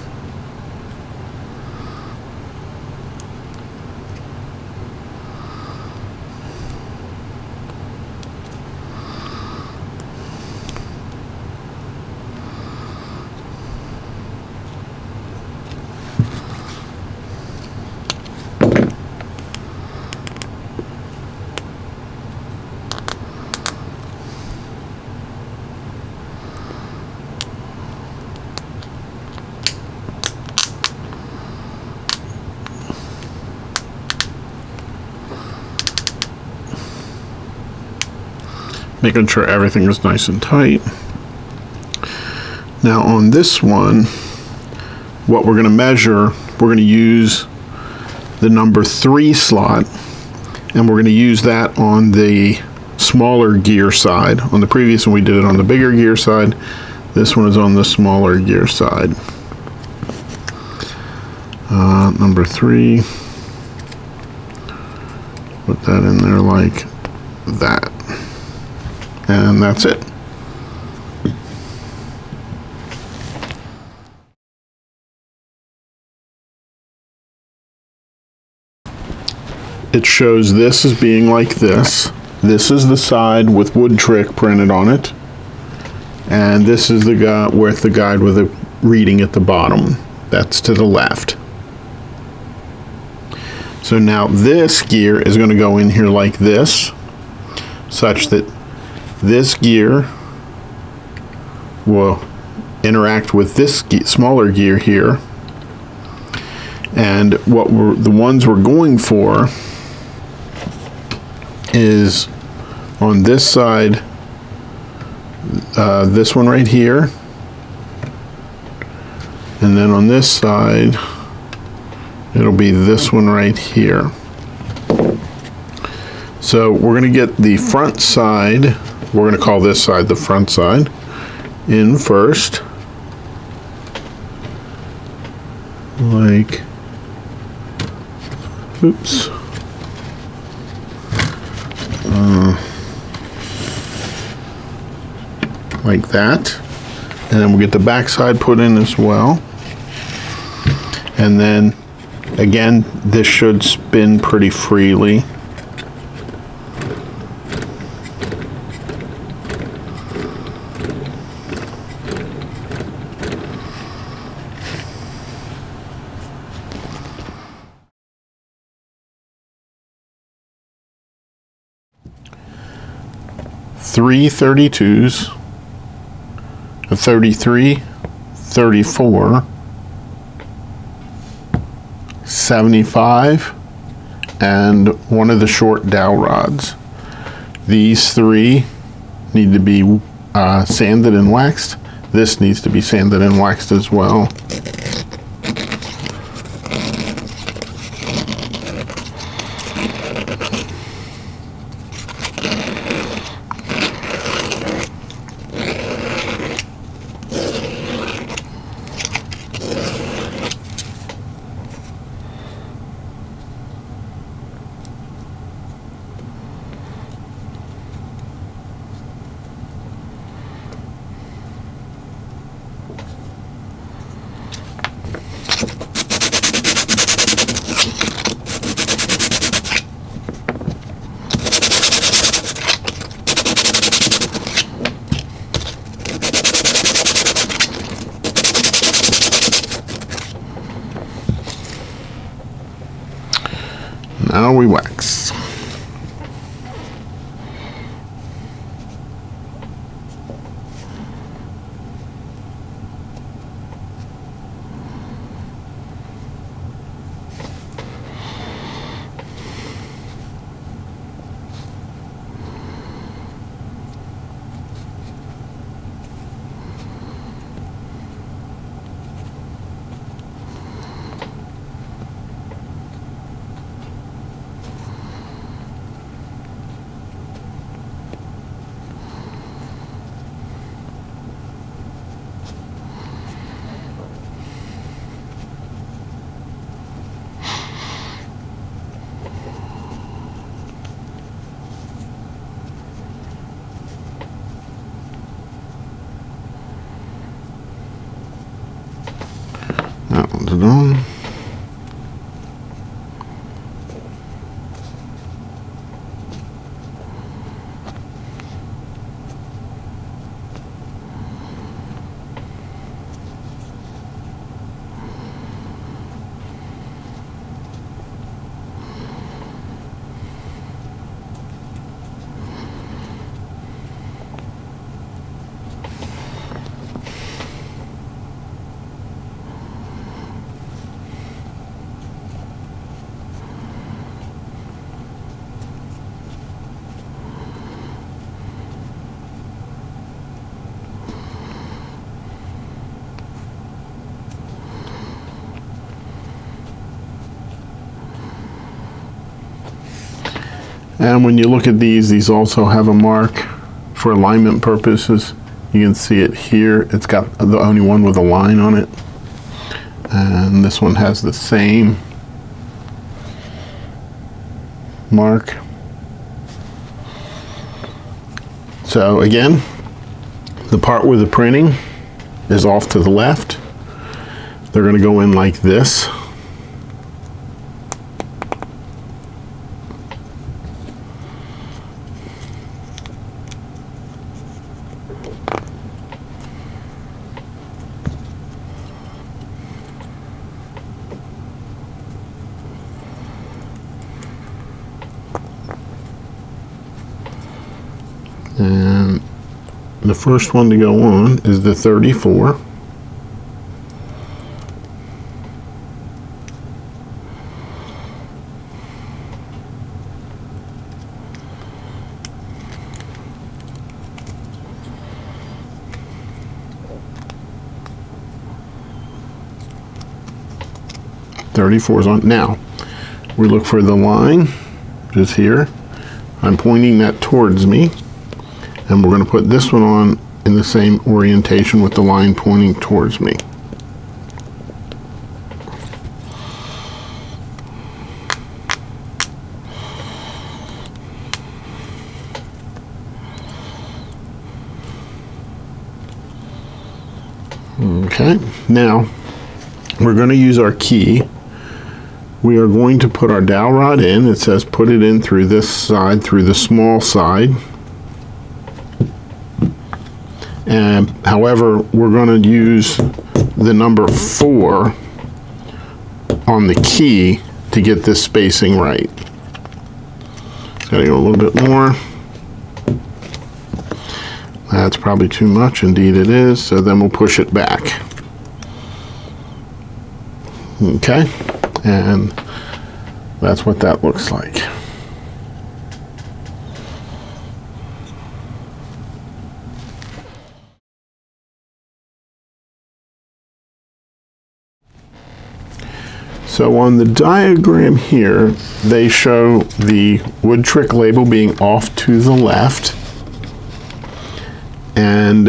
Speaker 1: making sure everything is nice and tight. Now on this one, what we're going to measure, we're going to use the number 3 slot, and we're going to use that on the smaller gear side. On the previous one we did it on the bigger gear side. This one is on the smaller gear side. Number 3, put that in there like that, and that's it. It shows this as being like this. This is the side with wood trick printed on it, and this is the guide with the guide with a reading at the bottom. That's to the left. So now this gear is going to go in here like this, such that this gear will interact with this smaller gear here. And what the ones we're going for is on this side, this one right here, and then on this side it'll be this one right here. So we're going to get the front side, we're going to call this side the front side, in first, like, oops, like that, and then we'll get the back side put in as well. And then again, this should spin pretty freely. Three 32s, a 33, 34, 75, and one of the short dowel rods. These 3 need to be sanded and waxed. This needs to be sanded and waxed as well. Now we wax. That one's done. And when you look at these also have a mark for alignment purposes. You can see it here. It's got the only one with a line on it. And this one has the same mark. So again, the part where the printing is off to the left, they're going to go in like this. And the first one to go on is the 34. Is on. Now we look for the line, which is here. I'm pointing that towards me. And we're going to put this one on in the same orientation with the line pointing towards me. Okay, now we're going to use our key. We are going to put our dowel rod in. It says put it in through this side, through the small side. And however, we're going to use the number 4 on the key to get this spacing right. It's got to go a little bit more. That's probably too much. Indeed it is. So then we'll push it back. Okay, and that's what that looks like. So on the diagram here, they show the wood trick label being off to the left, and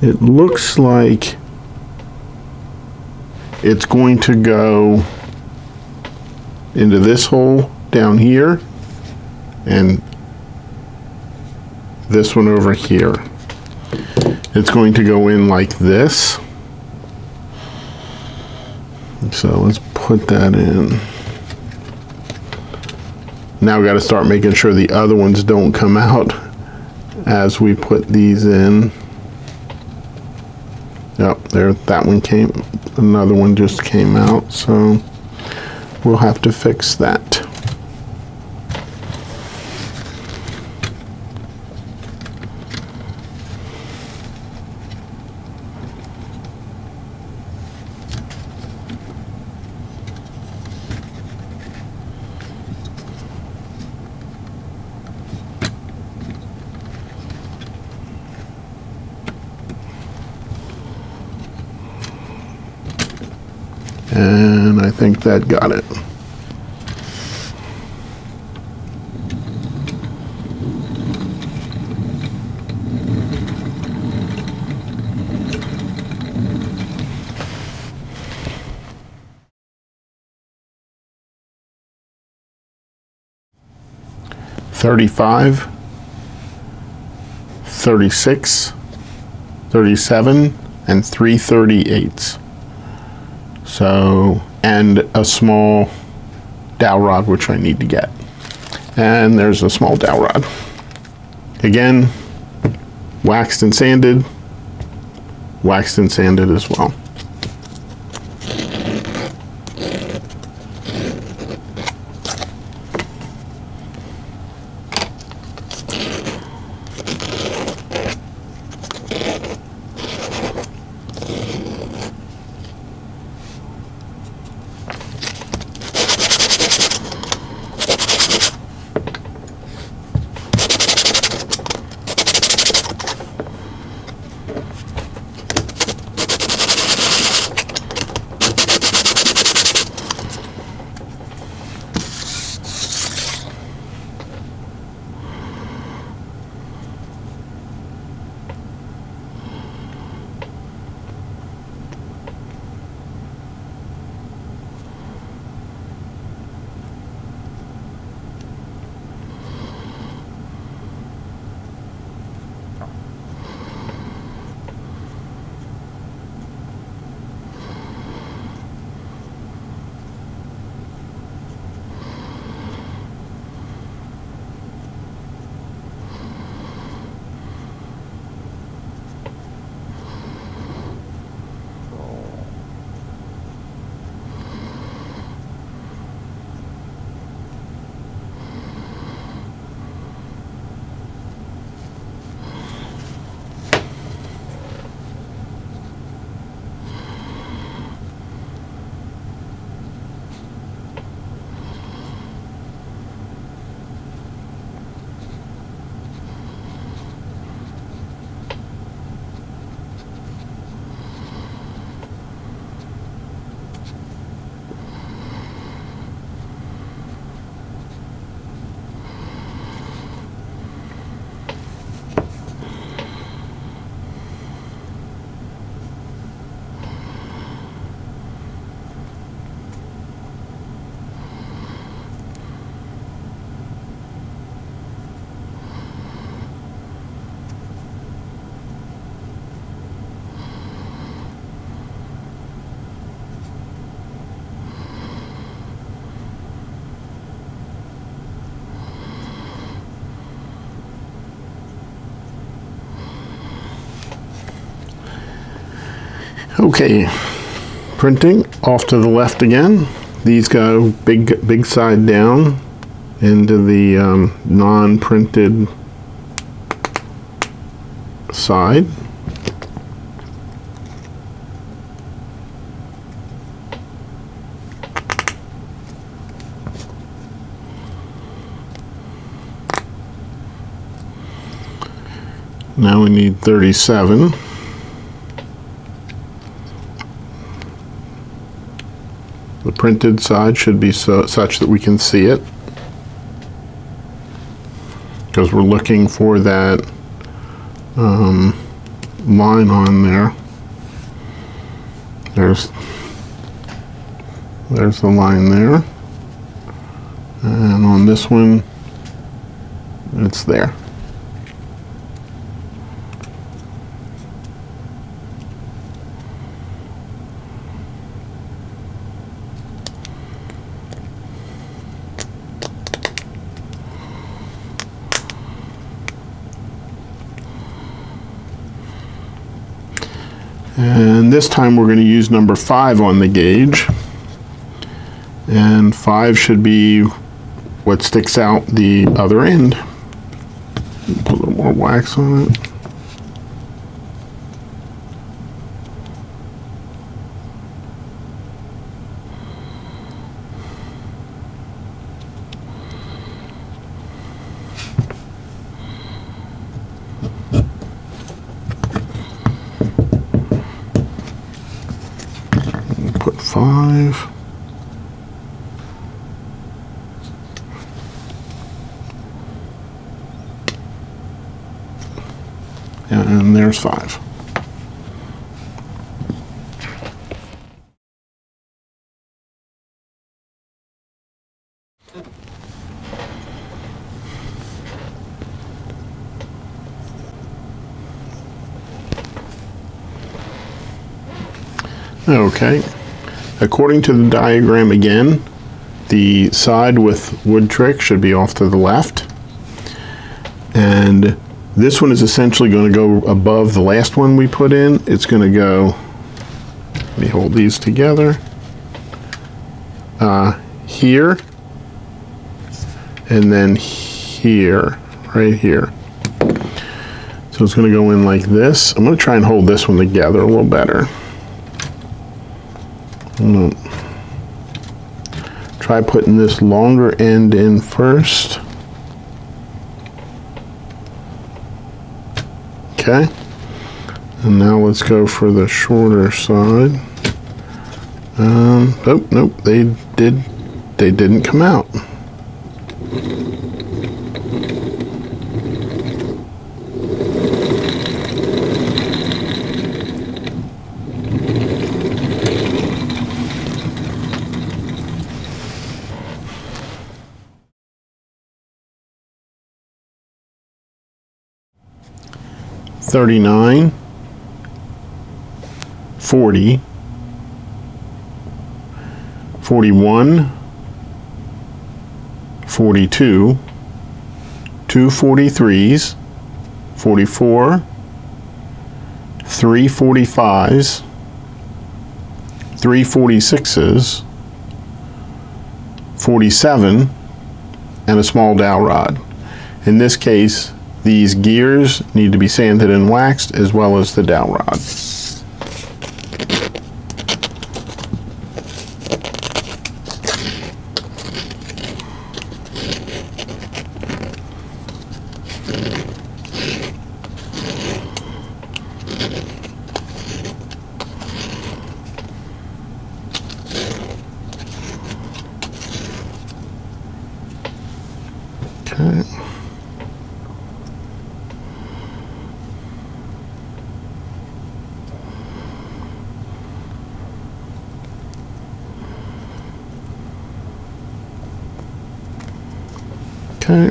Speaker 1: it looks like it's going to go into this hole down here and this one over here. It's going to go in like this. So let's put that in. Now we got to start making sure the other ones don't come out as we put these in. Yep, there, that one came, another one just came out, so we'll have to fix that. And I think that got it. $35, $36, $37, and 3/38. So, and a small dowel rod, which I need to get. And there's a small dowel rod. Again, waxed and sanded as well. Okay, printing off to the left again. These go big side down into the non-printed side. Now we need 37. The printed side should be such that we can see it, because we're looking for that line on there. There's the line there, and on this one it's there. And this time we're going to use number 5 on the gauge, and 5 should be what sticks out the other end. Put a little more wax on it. Put 5. And there's 5. Okay. According to the diagram again, the side with wood trick should be off to the left. And this one is essentially going to go above the last one we put in. It's going to go, let me hold these together, here, and then here, right here. So it's going to go in like this. I'm going to try and hold this one together a little better. Try putting this longer end in first. Okay. And now let's go for the shorter side. Oh, nope, they didn't come out. $39, $40, $41, $42, 2 43s, 44, 3 45s, 3 46s, 47, and a small dowel rod. In this case, these gears need to be sanded and waxed, as well as the dowel rod. Okay. Okay.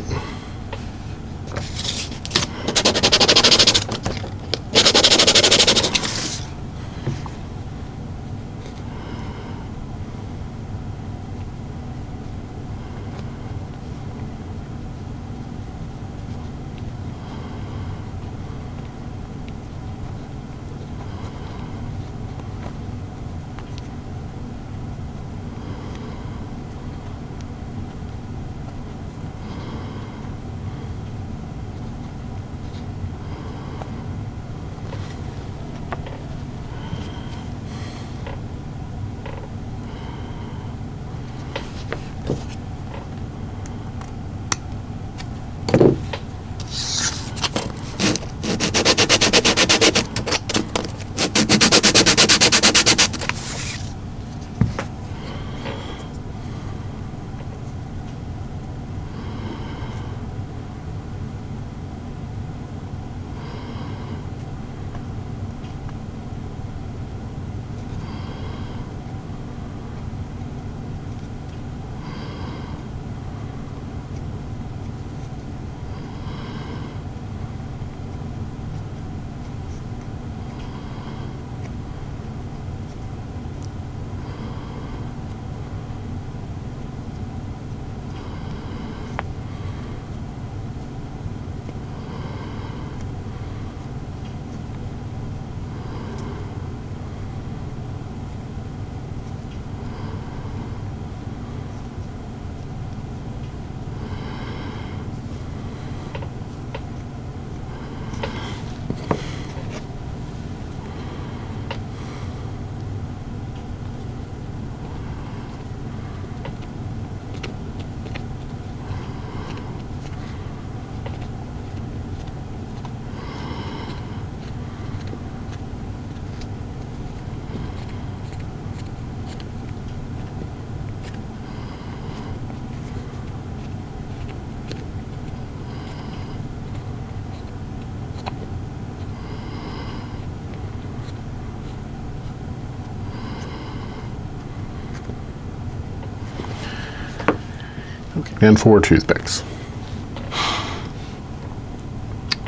Speaker 1: and 4 toothpicks.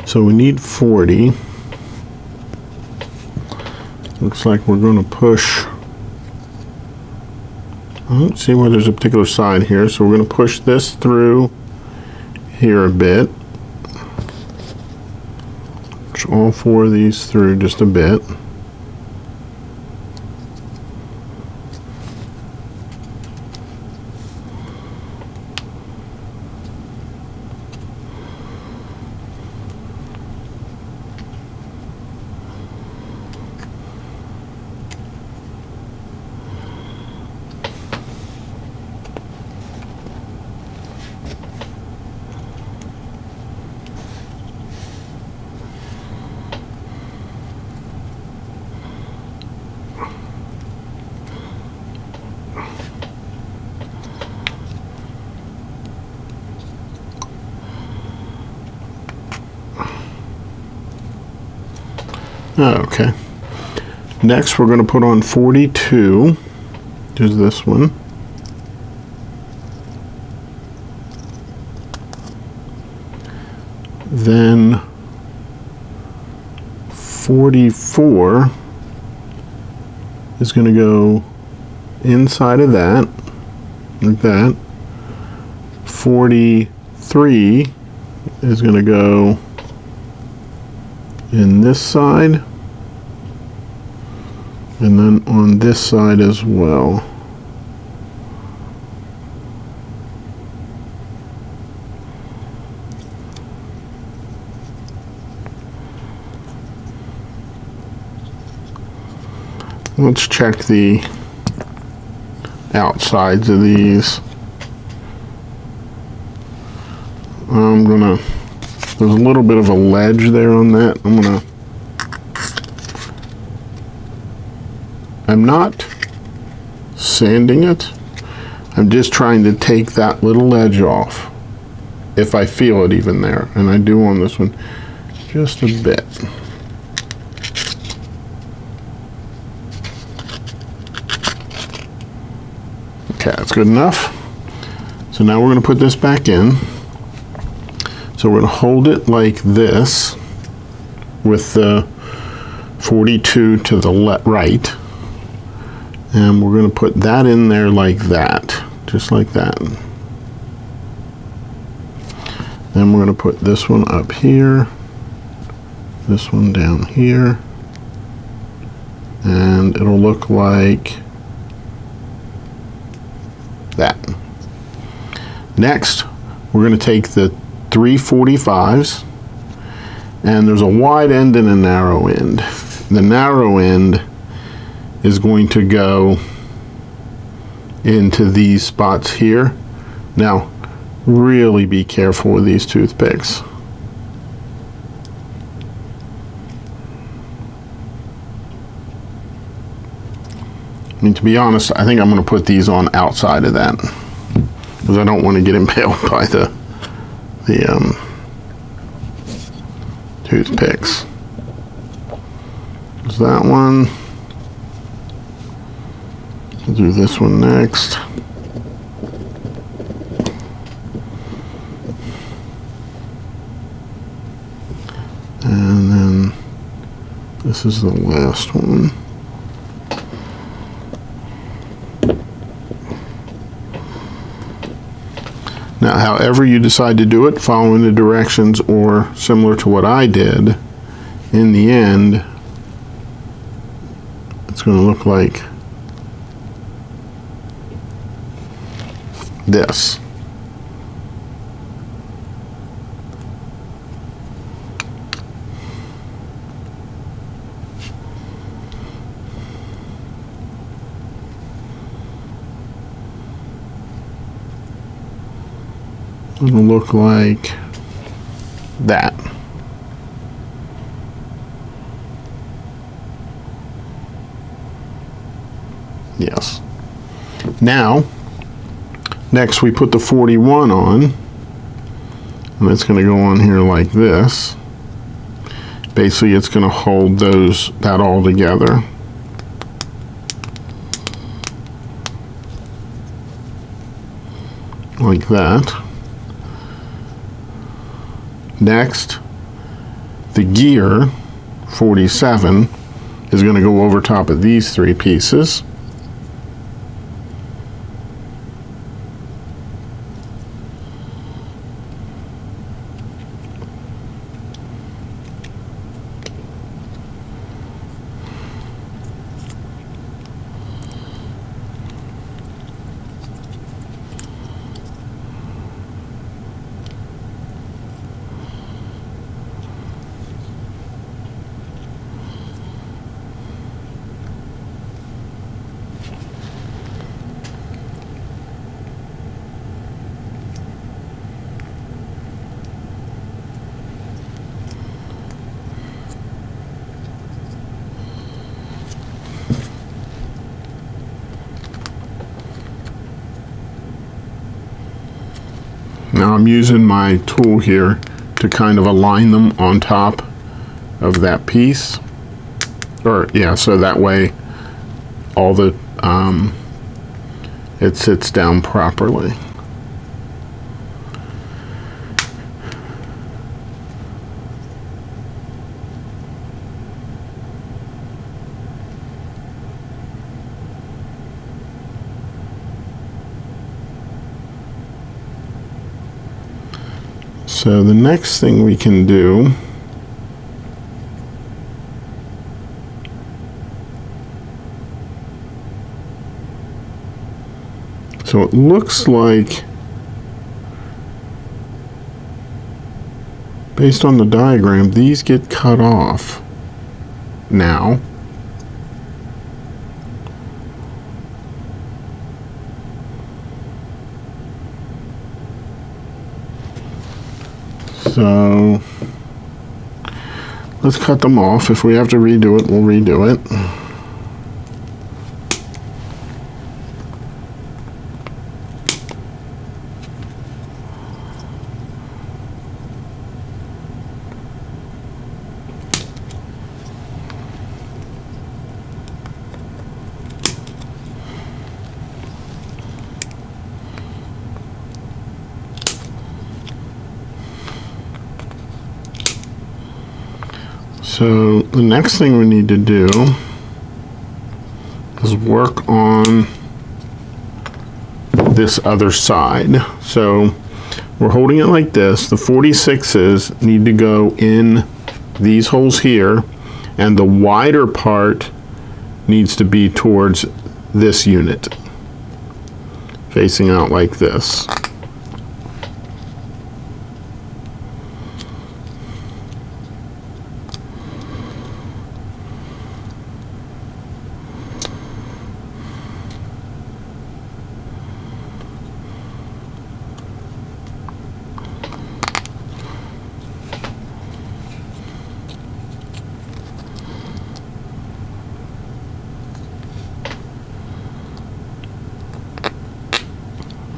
Speaker 1: So we need 40. Looks like we're going to push. I don't see where there's a particular side here, so we're going to push this through here a bit. Push all 4 of these through just a bit. Okay. Next, we're going to put on 42. There's this one. Then 44 is going to go inside of that, like that. 43 is going to go in this side, and then on this side as well. Let's check the outsides of these. There's a little bit of a ledge there on that. I'm not sanding it. I'm just trying to take that little ledge off, if I feel it even there. And I do on this one, just a bit. Okay, that's good enough. So now we're going to put this back in. So we're going to hold it like this with the 42 to the right. And we're going to put that in there like that, just like that. Then we're going to put this one up here, this one down here, and it'll look like that. Next, we're going to take the 345s, and there's a wide end and a narrow end. The narrow end is going to go into these spots here. Now, really be careful with these toothpicks. I mean, to be honest, I think I'm going to put these on outside of that, because I don't want to get impaled by the toothpicks. There's that one. We'll do this one next. And then this is the last one. Now, however you decide to do it, following the directions or similar to what I did, in the end, it's going to look like this. It'll look like that. Yes. Now, next we put the 41 on, and it's going to go on here like this. Basically, it's going to hold that all together. Like that. Next, the gear 47 is going to go over top of these three pieces. Now I'm using my tool here to kind of align them on top of that piece, or yeah, so that way all the it sits down properly. So the next thing we can do so it looks like, based on the diagram, these get cut off now. So let's cut them off. If we have to redo it, we'll redo it. So the next thing we need to do is work on this other side. So we're holding it like this. The 46s need to go in these holes here, and the wider part needs to be towards this unit, facing out like this.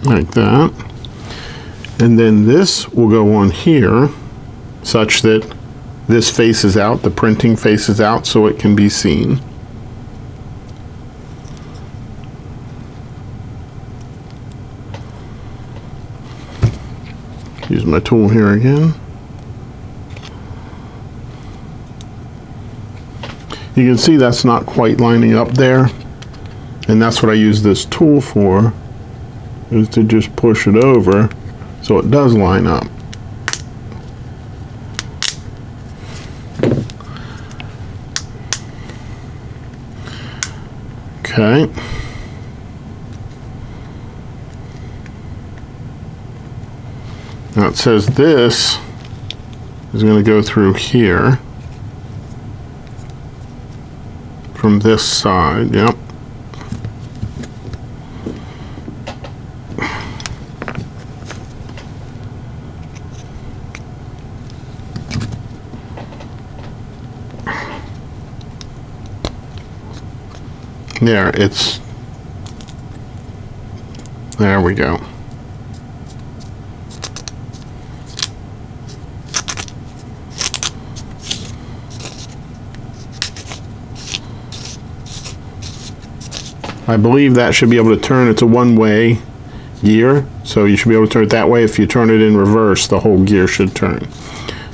Speaker 1: Like that. And then this will go on here such that this faces out, the printing faces out, so it can be seen. Use my tool here again. You can see that's not quite lining up there, and that's what I use this tool for, is to just push it over so it does line up. Okay. Now it says this is going to go through here from this side. Yep. There, there we go. I believe that should be able to turn. It's a one-way gear, so you should be able to turn it that way. If you turn it in reverse, the whole gear should turn.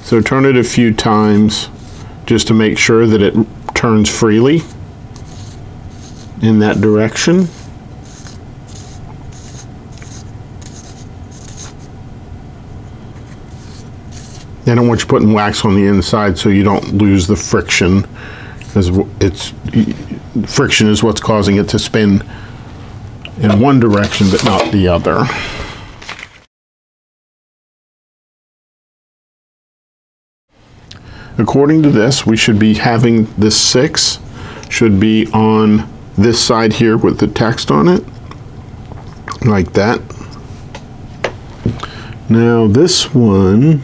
Speaker 1: So turn it a few times just to make sure that it turns freely in that direction. I don't want you putting wax on the inside so you don't lose the friction, because friction is what's causing it to spin in one direction but not the other. According to this, we should be having this 6 should be on this side here with the text on it, like that. Now this one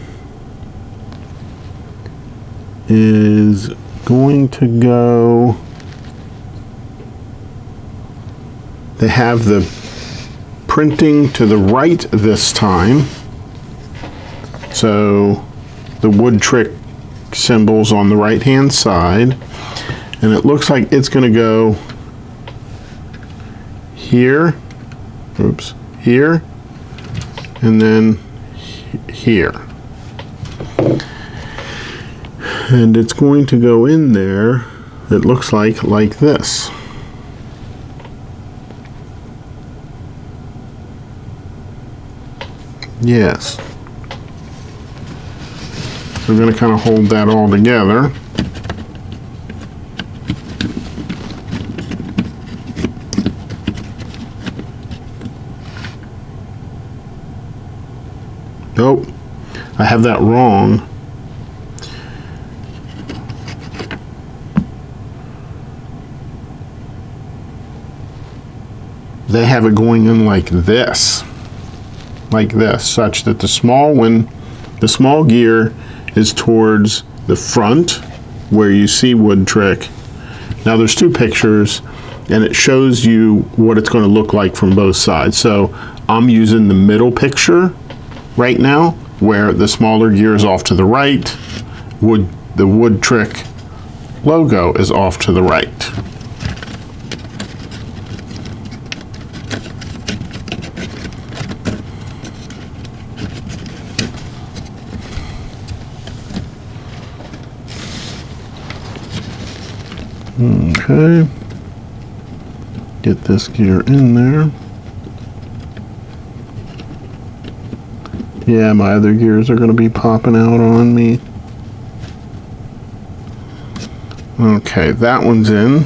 Speaker 1: is going to go, they have the printing to the right this time, so the wood trick symbols on the right hand side, and it looks like it's going to go here, oops, here, and then here, and it's going to go in there, it looks like this. Yes. So we're going to kind of hold that all together. Oh, I have that wrong. They have it going in like this, such that the small gear is towards the front where you see wood trick. Now there's 2 pictures and it shows you what it's going to look like from both sides. So I'm using the middle picture right now, where the smaller gear is off to the right, the wood trick logo is off to the right. Okay, get this gear in there. Yeah, my other gears are going to be popping out on me. Okay, that one's in.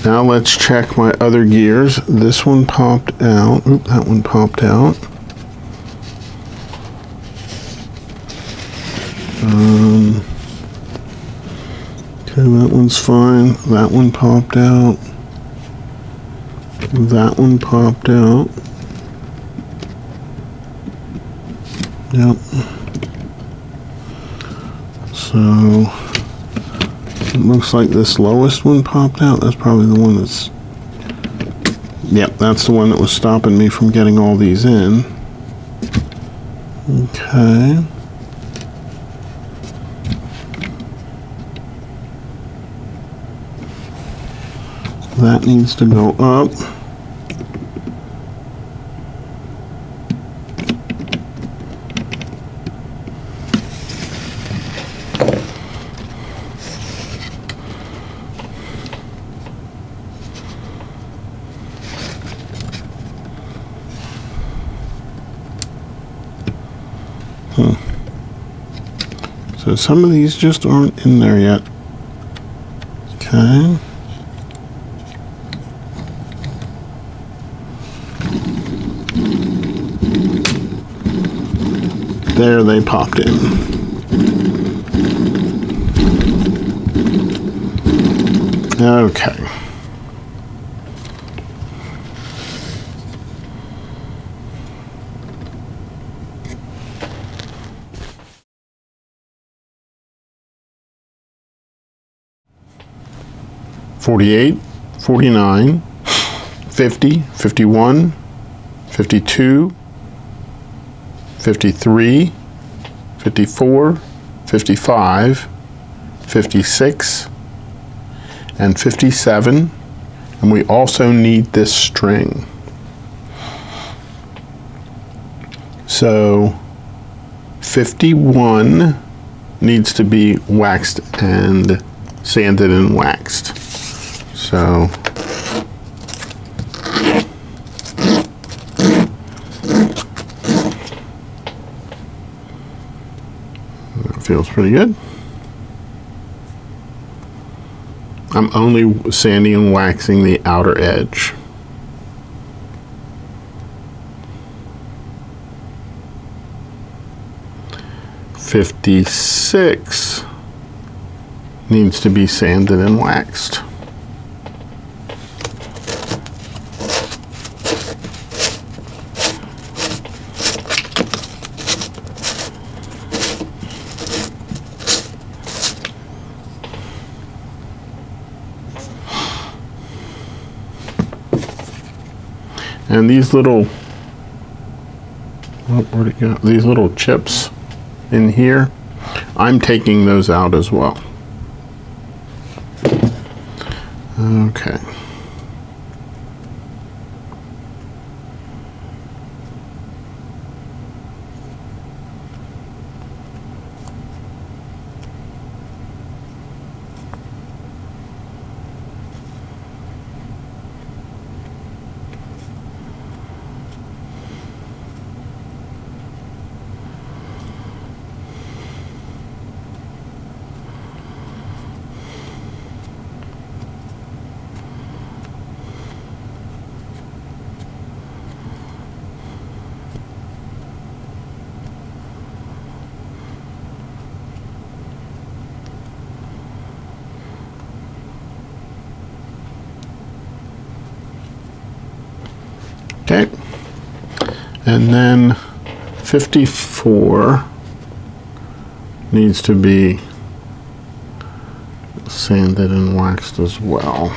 Speaker 1: Now let's check my other gears. This one popped out. Oop, that one popped out. Okay, that one's fine. That one popped out. That one popped out. Yep. So it looks like this lowest one popped out. That's probably the one that's, yep, that's the one that was stopping me from getting all these in. Okay. That needs to go up. So some of these just aren't in there yet. Okay. There they popped in. Okay. $48, $49, $50, $51, $52, $53, $54, $55, $56, and $57, and we also need this string. So 51 needs to be waxed and sanded and waxed. So that feels pretty good. I'm only sanding and waxing the outer edge. .56 needs to be sanded and waxed. And these little, where'd it go? These little chips in here, I'm taking those out as well. Okay. Okay, and then 54 needs to be sanded and waxed as well.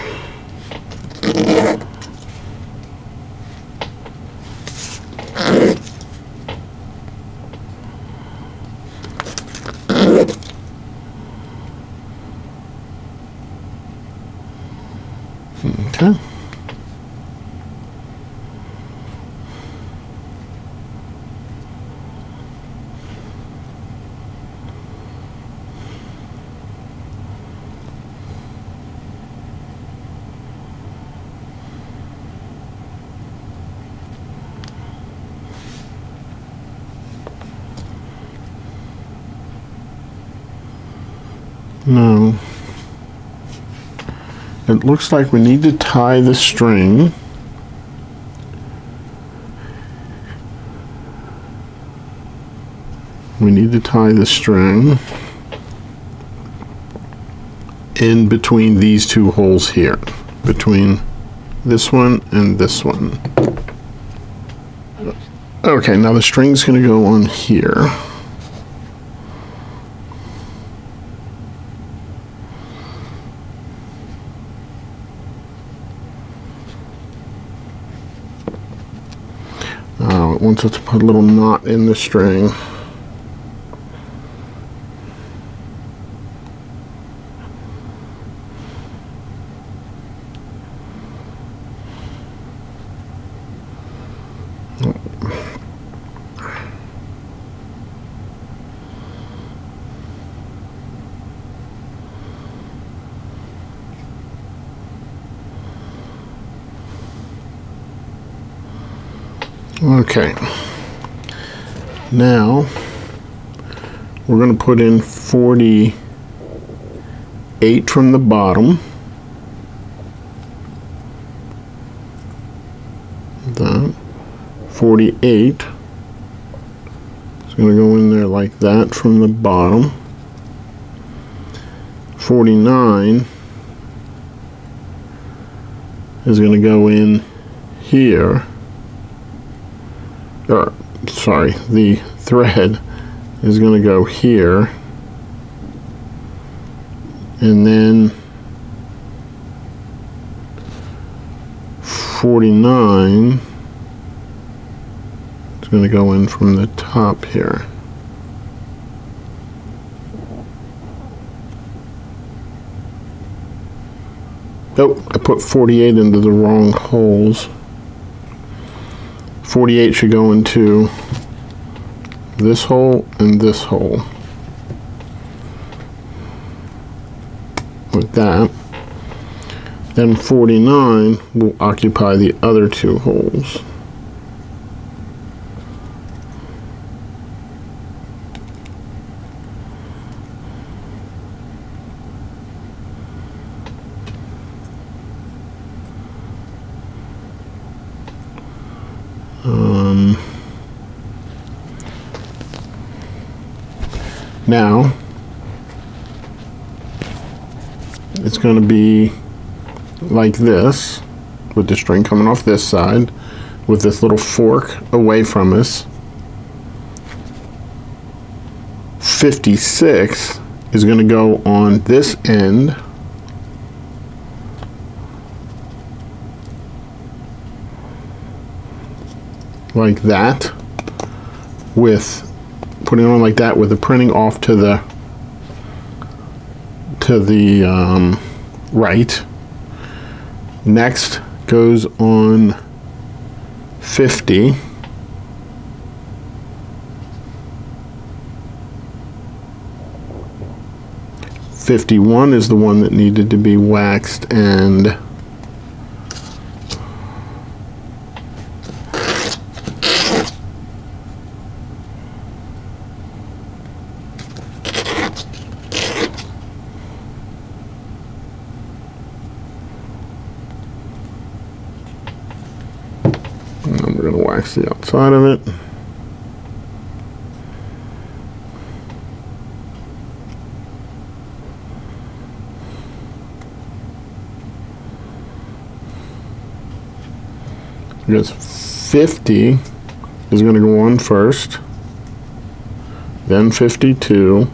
Speaker 1: Okay. No. It looks like we need to tie the string. We need to tie the string in between these two holes here, between this one and this one. Okay, now the string's going to go on here. It wants us to put a little knot in the string. Okay, now we're going to put in 48 from the bottom. That 48 is going to go in there like that from the bottom. 49 is going to go in here. Or, sorry, the thread is going to go here, and then 49 is going to go in from the top here. Oh, I put 48 into the wrong holes. 48 should go into this hole and this hole. like that. Then 49 will occupy the other two holes. Now it's going to be like this, with the string coming off this side, with this little fork away from us. 56 is going to go on this end, like that, with putting it on like that with the printing off to the right. Next goes on 50. '51 is the one that needed to be waxed and we're going to wax the outside of it. Because 50 is going to go on first, then 52,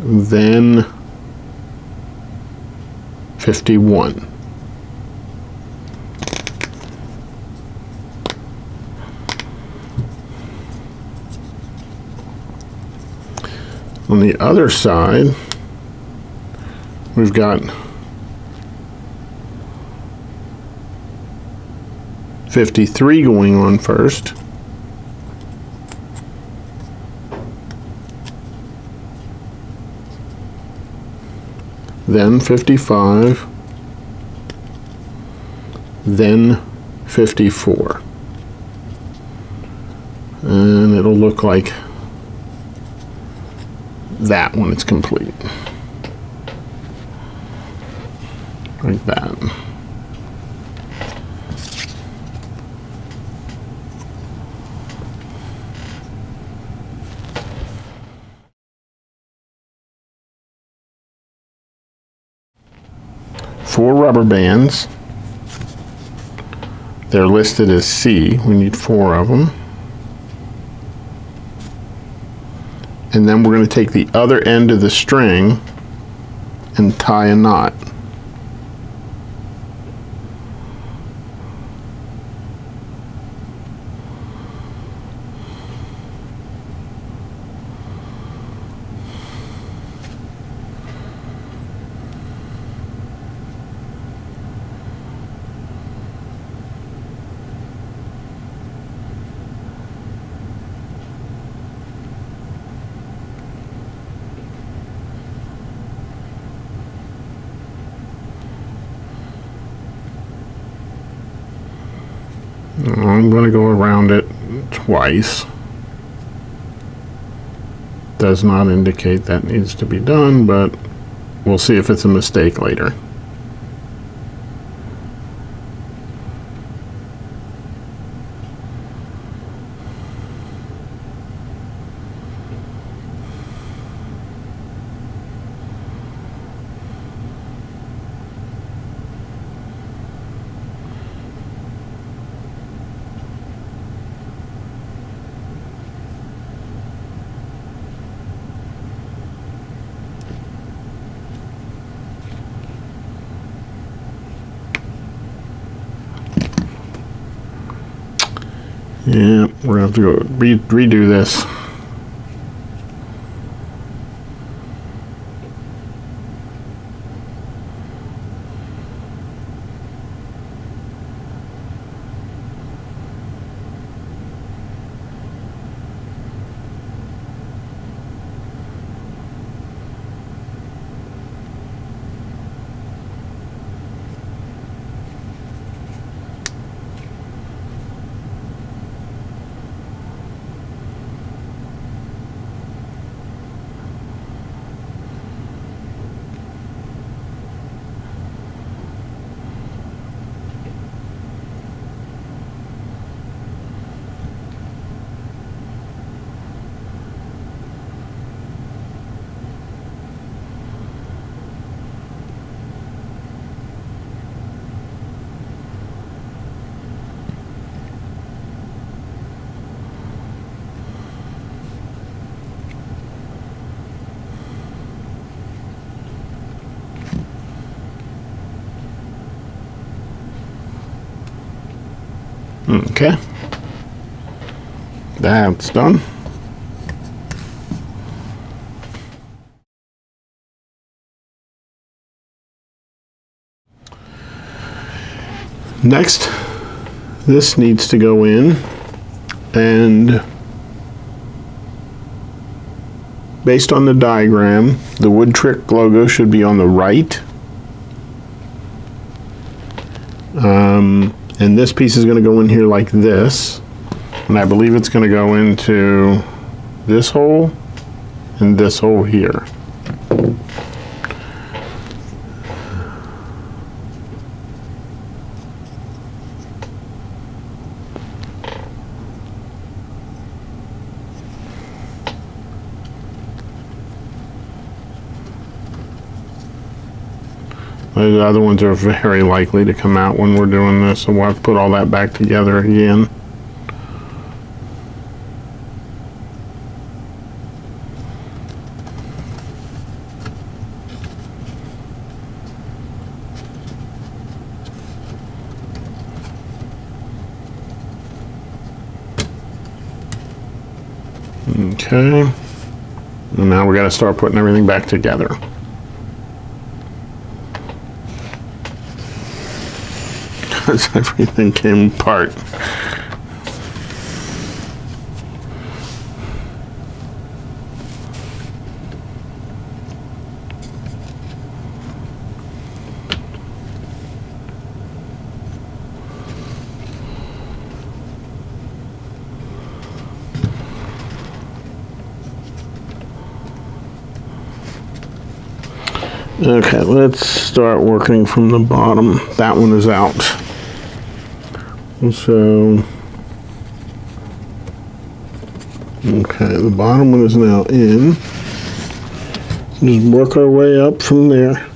Speaker 1: then 51. On the other side, we've got 53 going on first, then 55, then 54. And it'll look like that when it's complete. Like that. Four rubber bands. They're listed as C. We need 4 of them. And then we're going to take the other end of the string and tie a knot. I'm going to go around it twice. Does not indicate that needs to be done, but we'll see if it's a mistake later. Yeah, we're gonna have to go redo this. Okay. That's done. Next, this needs to go in, and based on the diagram, the Wood Trick logo should be on the right. And this piece is going to go in here like this, and I believe it's going to go into this hole and this hole here. The other ones are very likely to come out when we're doing this, so we'll have to put all that back together again. Okay, and now we got to start putting everything back together. Because everything came apart. Okay, let's start working from the bottom. That one is out. So, okay, the bottom one is now in. Just work our way up from there.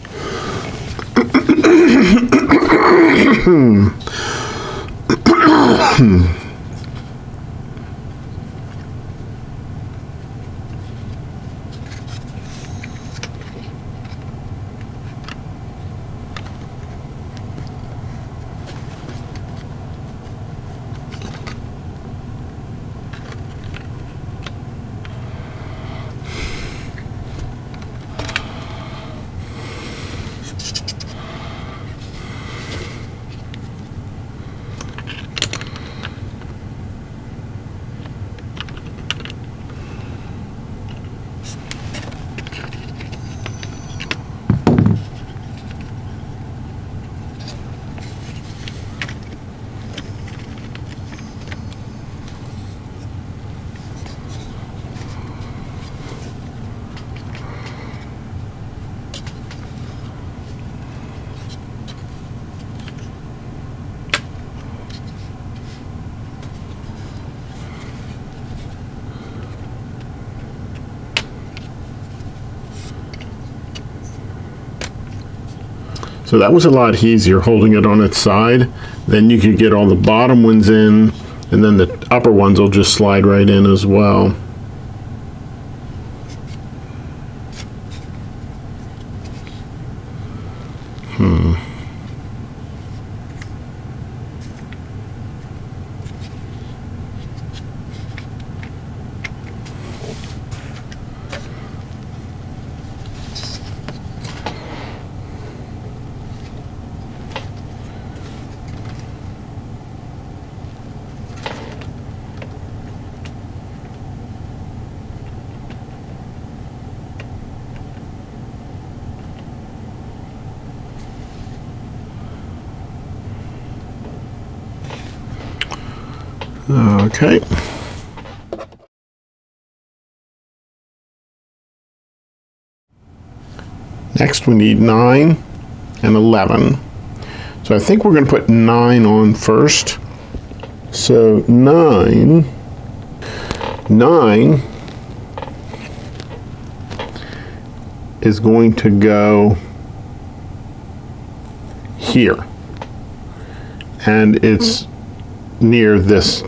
Speaker 1: So that was a lot easier holding it on its side. Then you could get all the bottom ones in, and then the upper ones will just slide right in as well. Okay. Next we need 9 and 11. So I think we're going to put 9 on first. So 9 is going to go here. And it's near this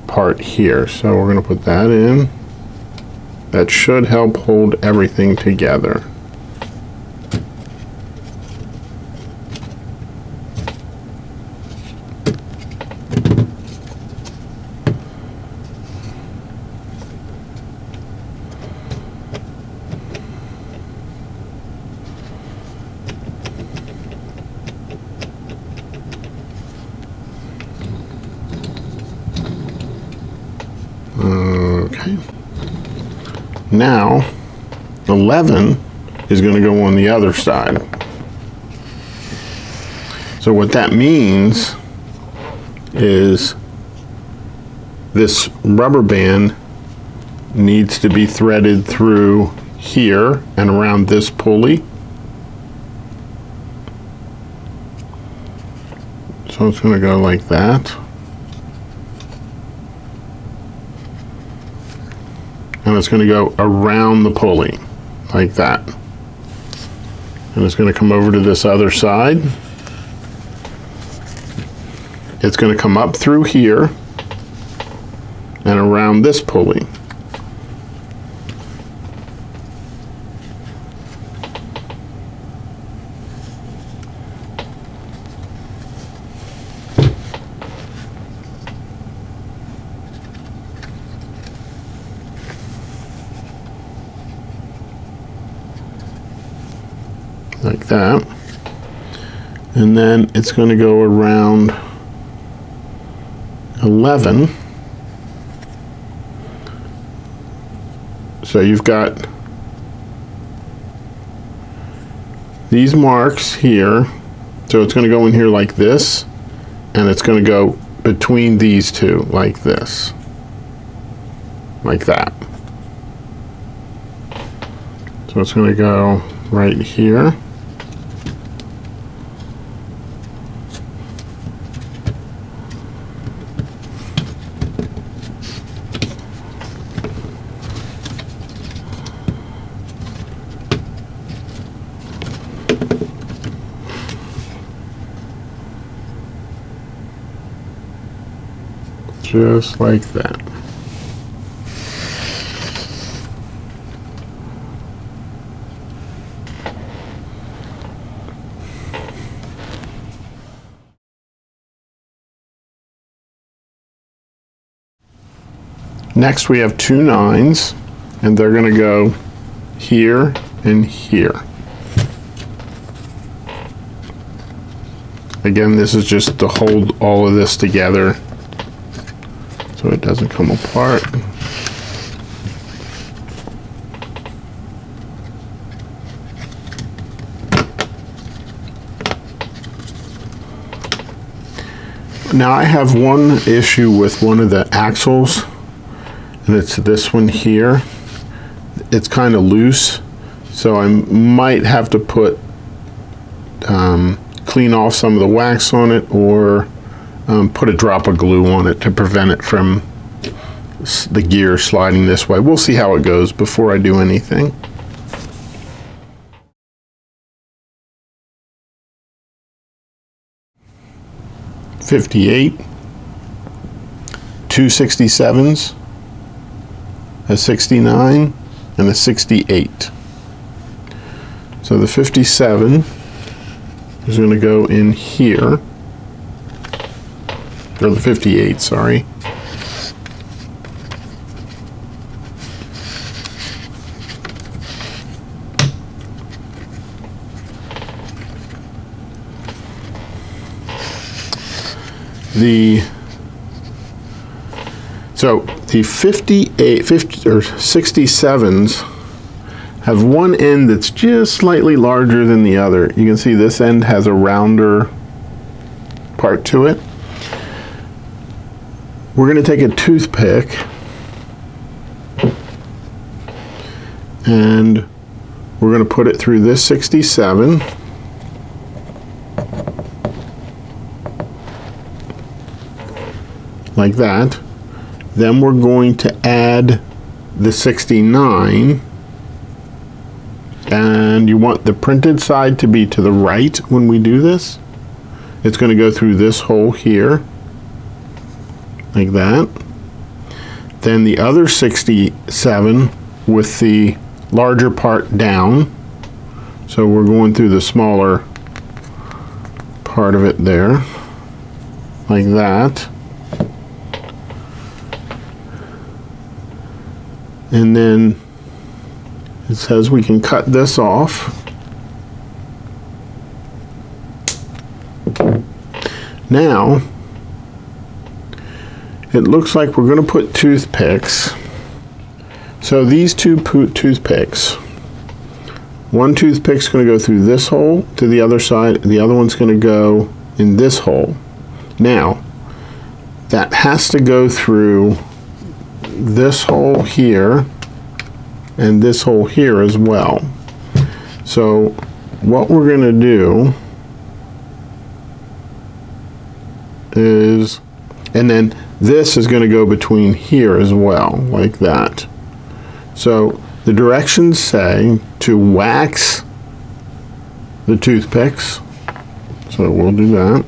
Speaker 1: part here. So we're going to put that in. That should help hold everything together. Now 11 is going to go on the other side. So what that means is this rubber band needs to be threaded through here and around this pulley. So it's going to go like that. And it's going to go around the pulley like that. And it's going to come over to this other side. It's going to come up through here and around this pulley. Like that. And then it's going to go around 11. So you've got these marks here. So it's going to go in here like this, and it's going to go between these two like this. Like that. So it's going to go right here. Just like that. Next we have two 9s, and they're going to go here and here. Again, this is just to hold all of this together so it doesn't come apart. Now I have one issue with one of the axles, and it's this one here. It's kind of loose, so I might have to put clean off some of the wax on it, or put a drop of glue on it to prevent it from the gear sliding this way. We'll see how it goes before I do anything. $58, two 67s, a 69, and a 68. So the 57 is going to go in here. Or the 58, sorry. So the 67s have one end that's just slightly larger than the other. You can see this end has a rounder part to it. We're going to take a toothpick and we're going to put it through this 67. Like that. Then we're going to add the 69, and you want the printed side to be to the right when we do this. It's going to go through this hole here, like that. Then the other 67 with the larger part down. So we're going through the smaller part of it there, like that. And then it says we can cut this off. Now, it looks like we're going to put toothpicks So these two toothpicks, one toothpick's going to go through this hole to the other side, the other one's going to go in this hole. Now, that has to go through this hole here and this hole here as well. So what we're going to do is, and then this is going to go between here as well, like that. So the directions say to wax the toothpicks, so we'll do that.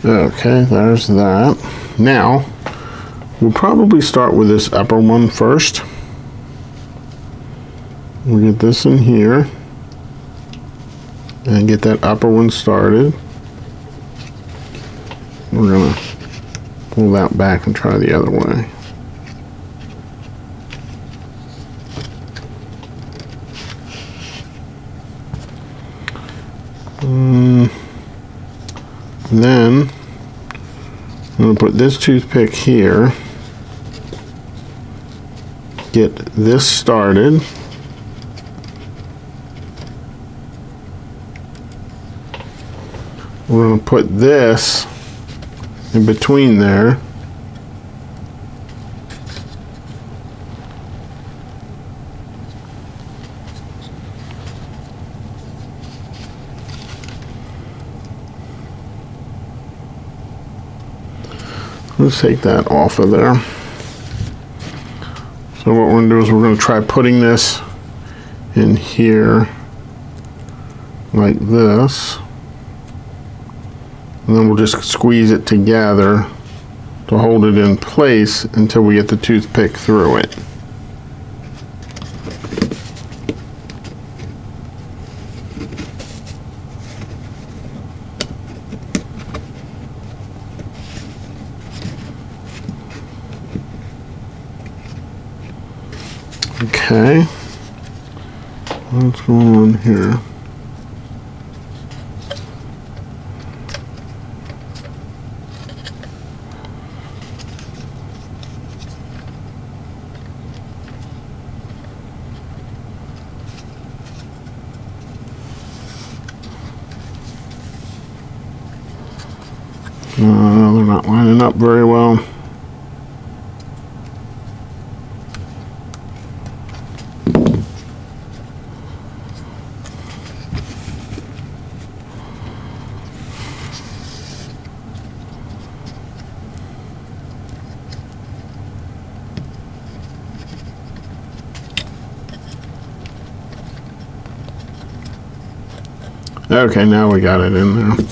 Speaker 1: Okay, there's that. Now, we'll probably start with this upper one first. We'll get this in here and get that upper one started. We're gonna pull that back and try the other way. Then I'm going to put this toothpick here, get this started, we're going to put this in between there, let's take that off of there. So what we're going to do is we're going to try putting this in here like this. And then we'll just squeeze it together to hold it in place until we get the toothpick through it. Okay, what's going on here? They're not lining up very well. Okay, now we got it in there.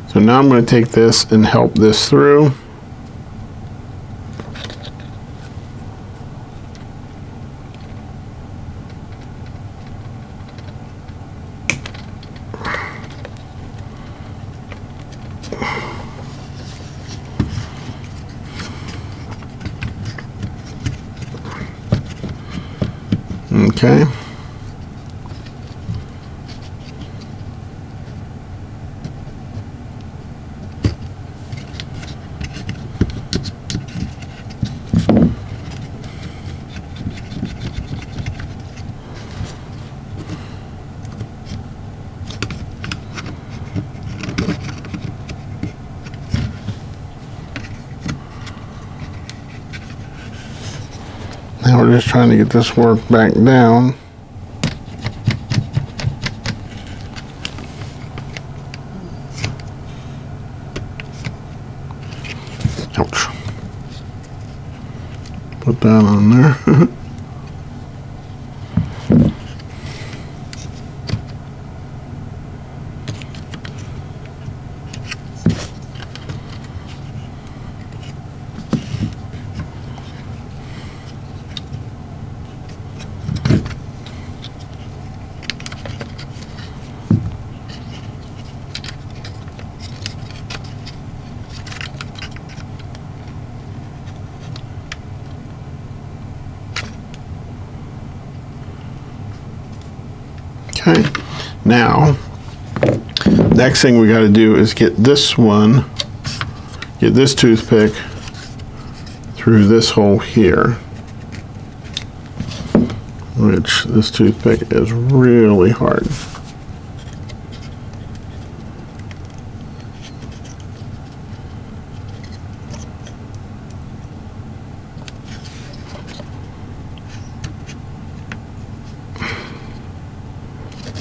Speaker 1: So now I'm going to take this and help this through. Okay. Now we're just trying to get this work back down. Ouch. Put that on there. Okay, now next thing we got to do is get this toothpick through this hole here, which this toothpick is really hard.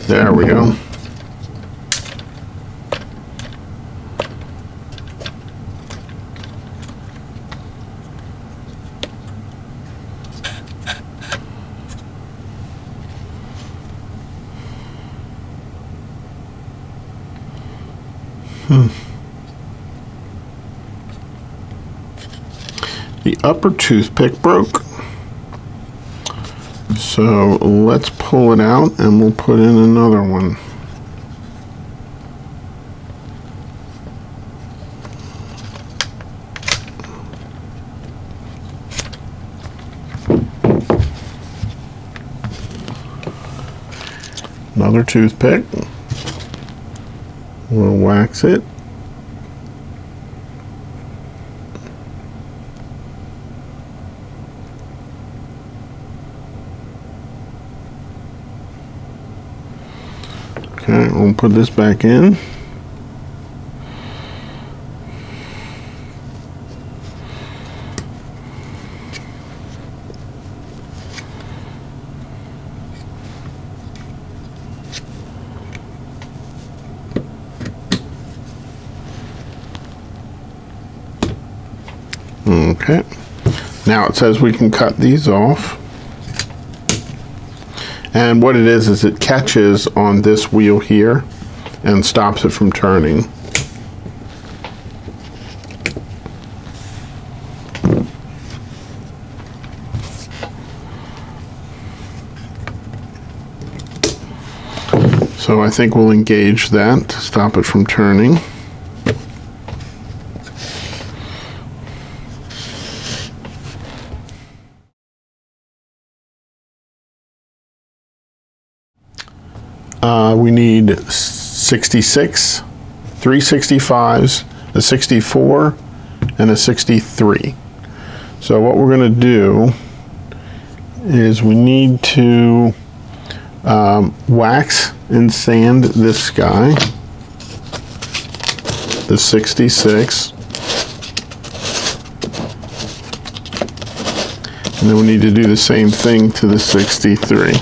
Speaker 1: There we go. The upper toothpick broke. So let's pull it out and we'll put in another one. Another toothpick. We'll wax it. Okay, we'll put this back in. Okay, now it says we can cut these off. And what it is it catches on this wheel here and stops it from turning. So I think we'll engage that to stop it from turning. We need 66, 3 65s, a 64, and a 63. So what we're going to do is we need to wax and sand this guy, the 66. And then we need to do the same thing to the 63.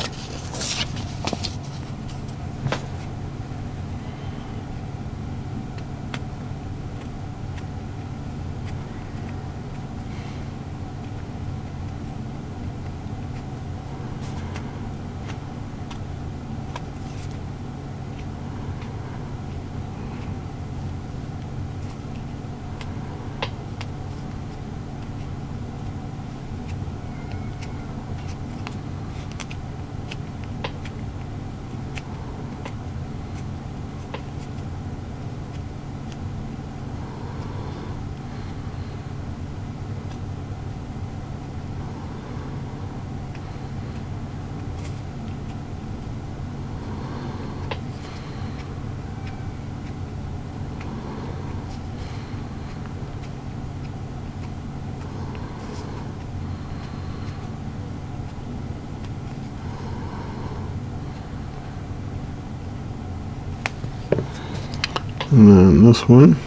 Speaker 1: And then this one.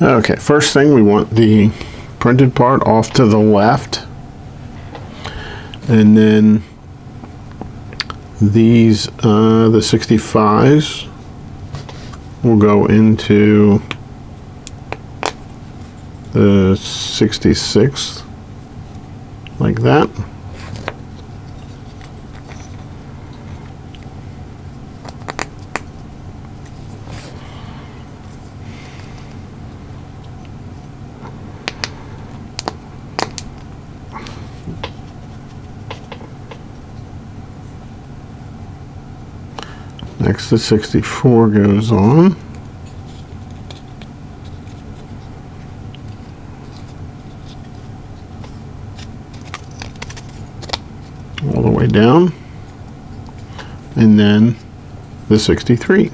Speaker 1: Okay, first thing we want the printed part off to the left, and then these the 65s will go into the 66 like that. Next, the 64 goes on. All the way down. And then the 63.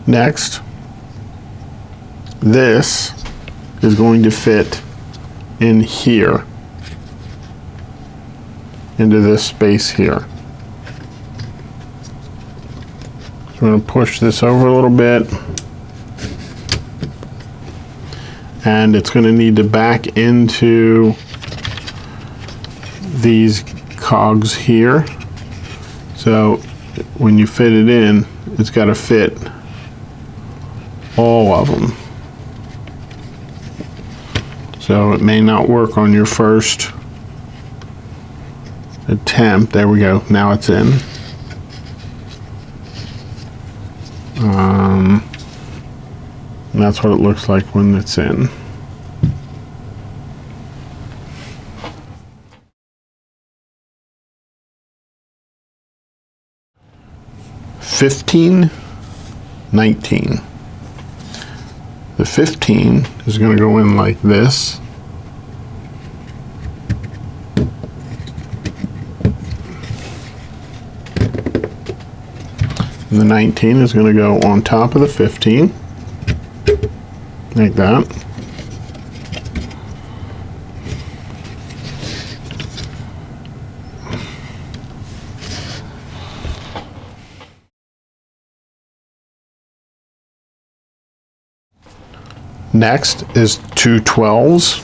Speaker 1: Next, this is going to fit in here, into this space here. So we're going to push this over a little bit, and it's going to need to back into these cogs here. So when you fit it in, it's got to fit all of them. So it may not work on your first attempt. There we go. Now it's in. And that's what it looks like when it's in. $15, $19. The 15 is going to go in like this. And the 19 is going to go on top of the 15, like that. Next is two 12s.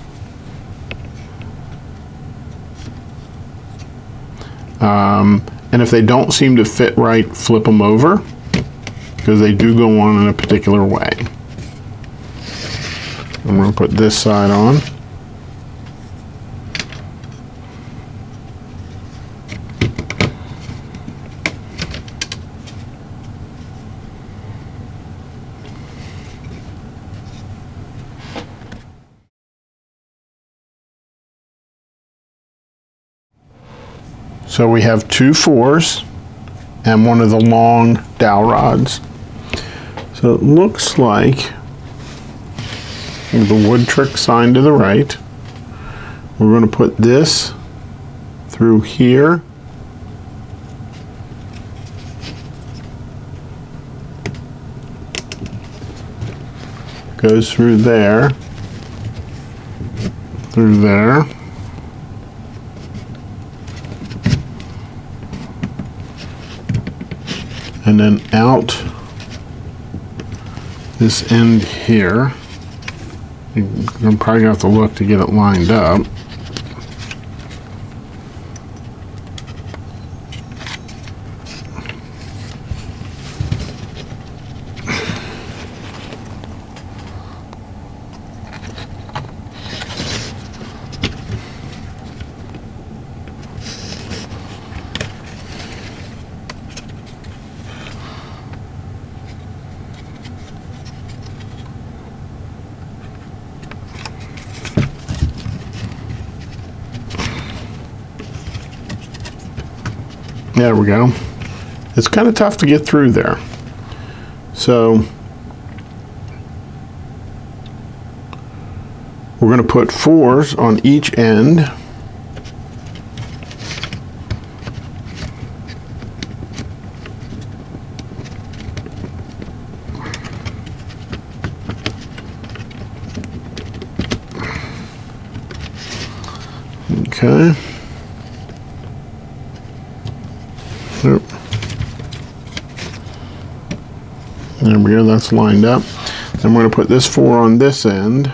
Speaker 1: And if they don't seem to fit right, flip them over, because they do go on in a particular way. I'm going to put this side on. So we have two 4s and one of the long dowel rods. So it looks like the wood trick sign to the right. We're going to put this through here. Goes through there. Through there. And then out this end here. I'm probably gonna have to look to get it lined up. There we go. It's kind of tough to get through there. So we're going to put 4s on each end. Okay. There we go, that's lined up. Then we're going to put this 4 on this end.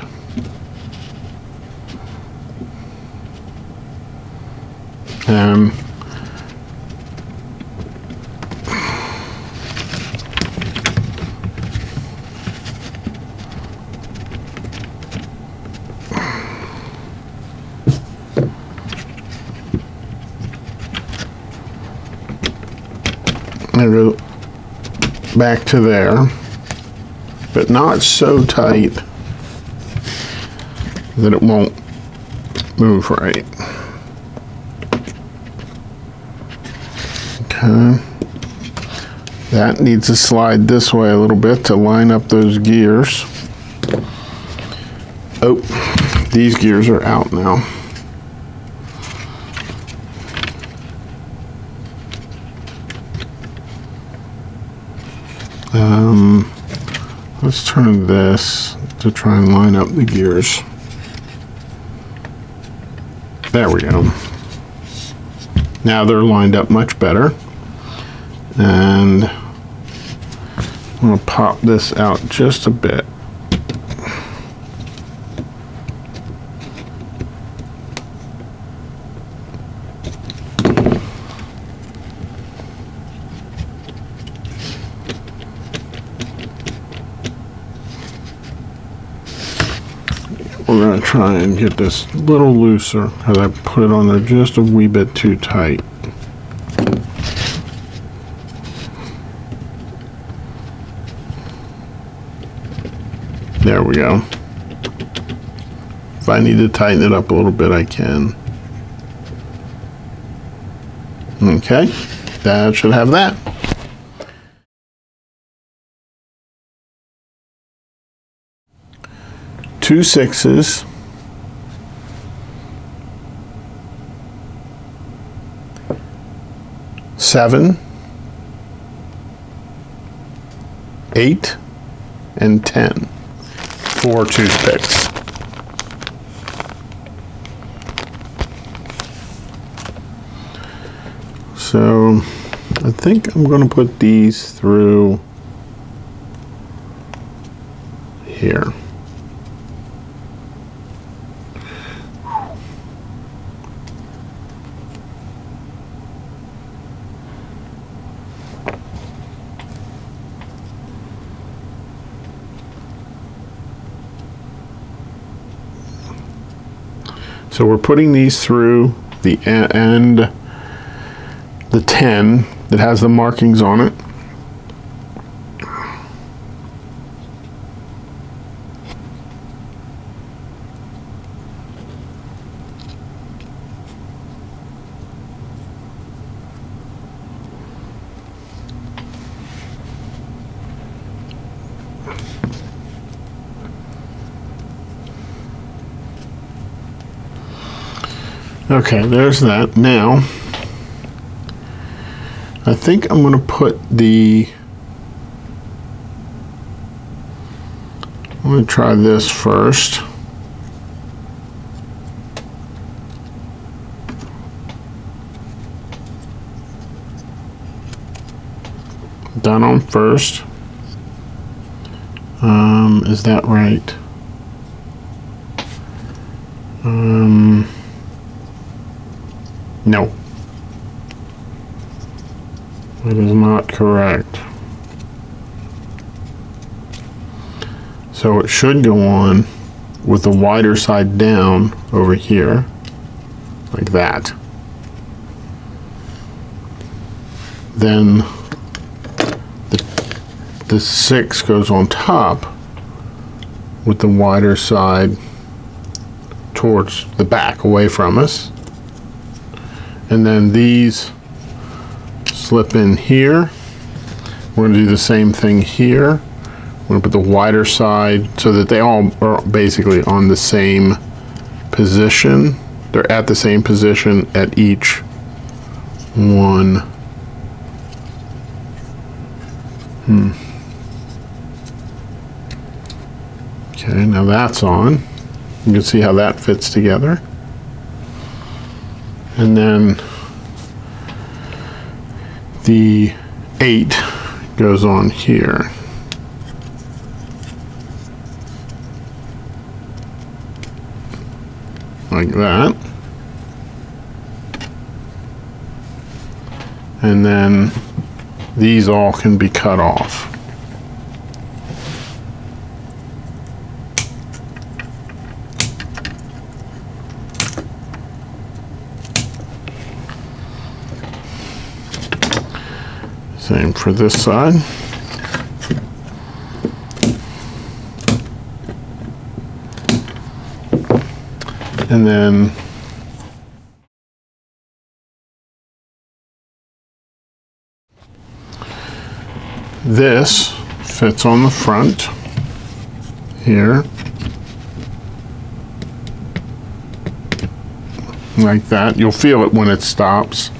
Speaker 1: kind of go back to there, but not so tight that it won't move right. Okay. That needs to slide this way a little bit to line up those gears. Oh, these gears are out now. Let's turn this to try and line up the gears. There we go. Now they're lined up much better. And I'm going to pop this out just a bit. We're going to try and get this a little looser because I put it on there just a wee bit too tight. There we go. If I need to tighten it up a little bit, I can. Okay, that should have that. Two 6s. Seven, 8, and 10. 4 toothpicks. So I think I'm going to put these through here. So we're putting these through the end, the 10 that has the markings on it. Okay, there's that. Now, I think I'm going to put I'm going to try this first. Done on first. Is that right? No. That is not correct. So it should go on with the wider side down over here, like that. Then the 6 goes on top with the wider side towards the back, away from us. And then these slip in here. We're going to do the same thing here. We're going to put the wider side so that they all are basically on the same position. They're at the same position at each one. Okay, now that's on. You can see how that fits together. And then the 8 goes on here. Like that. And then these all can be cut off. Same for this side. And then this fits on the front here, like that. You'll feel it when it stops.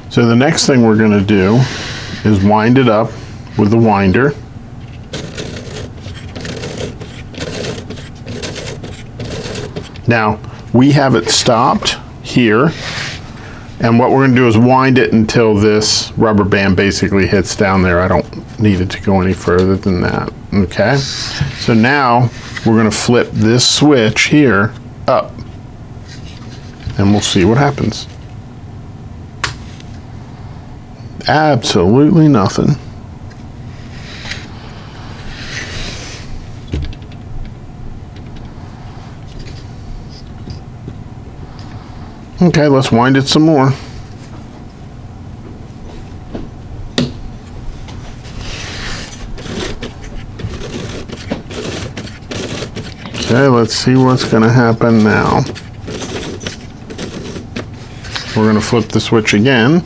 Speaker 1: So the next thing we're going to do is wind it up with the winder. Now, we have it stopped here, and what we're going to do is wind it until this rubber band basically hits down there. I don't need it to go any further than that, okay? So now, we're going to flip this switch here up, and we'll see what happens. Absolutely nothing. Okay, let's wind it some more. Okay, let's see what's going to happen now. We're going to flip the switch again.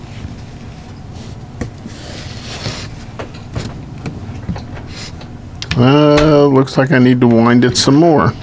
Speaker 1: Looks like I need to wind it some more.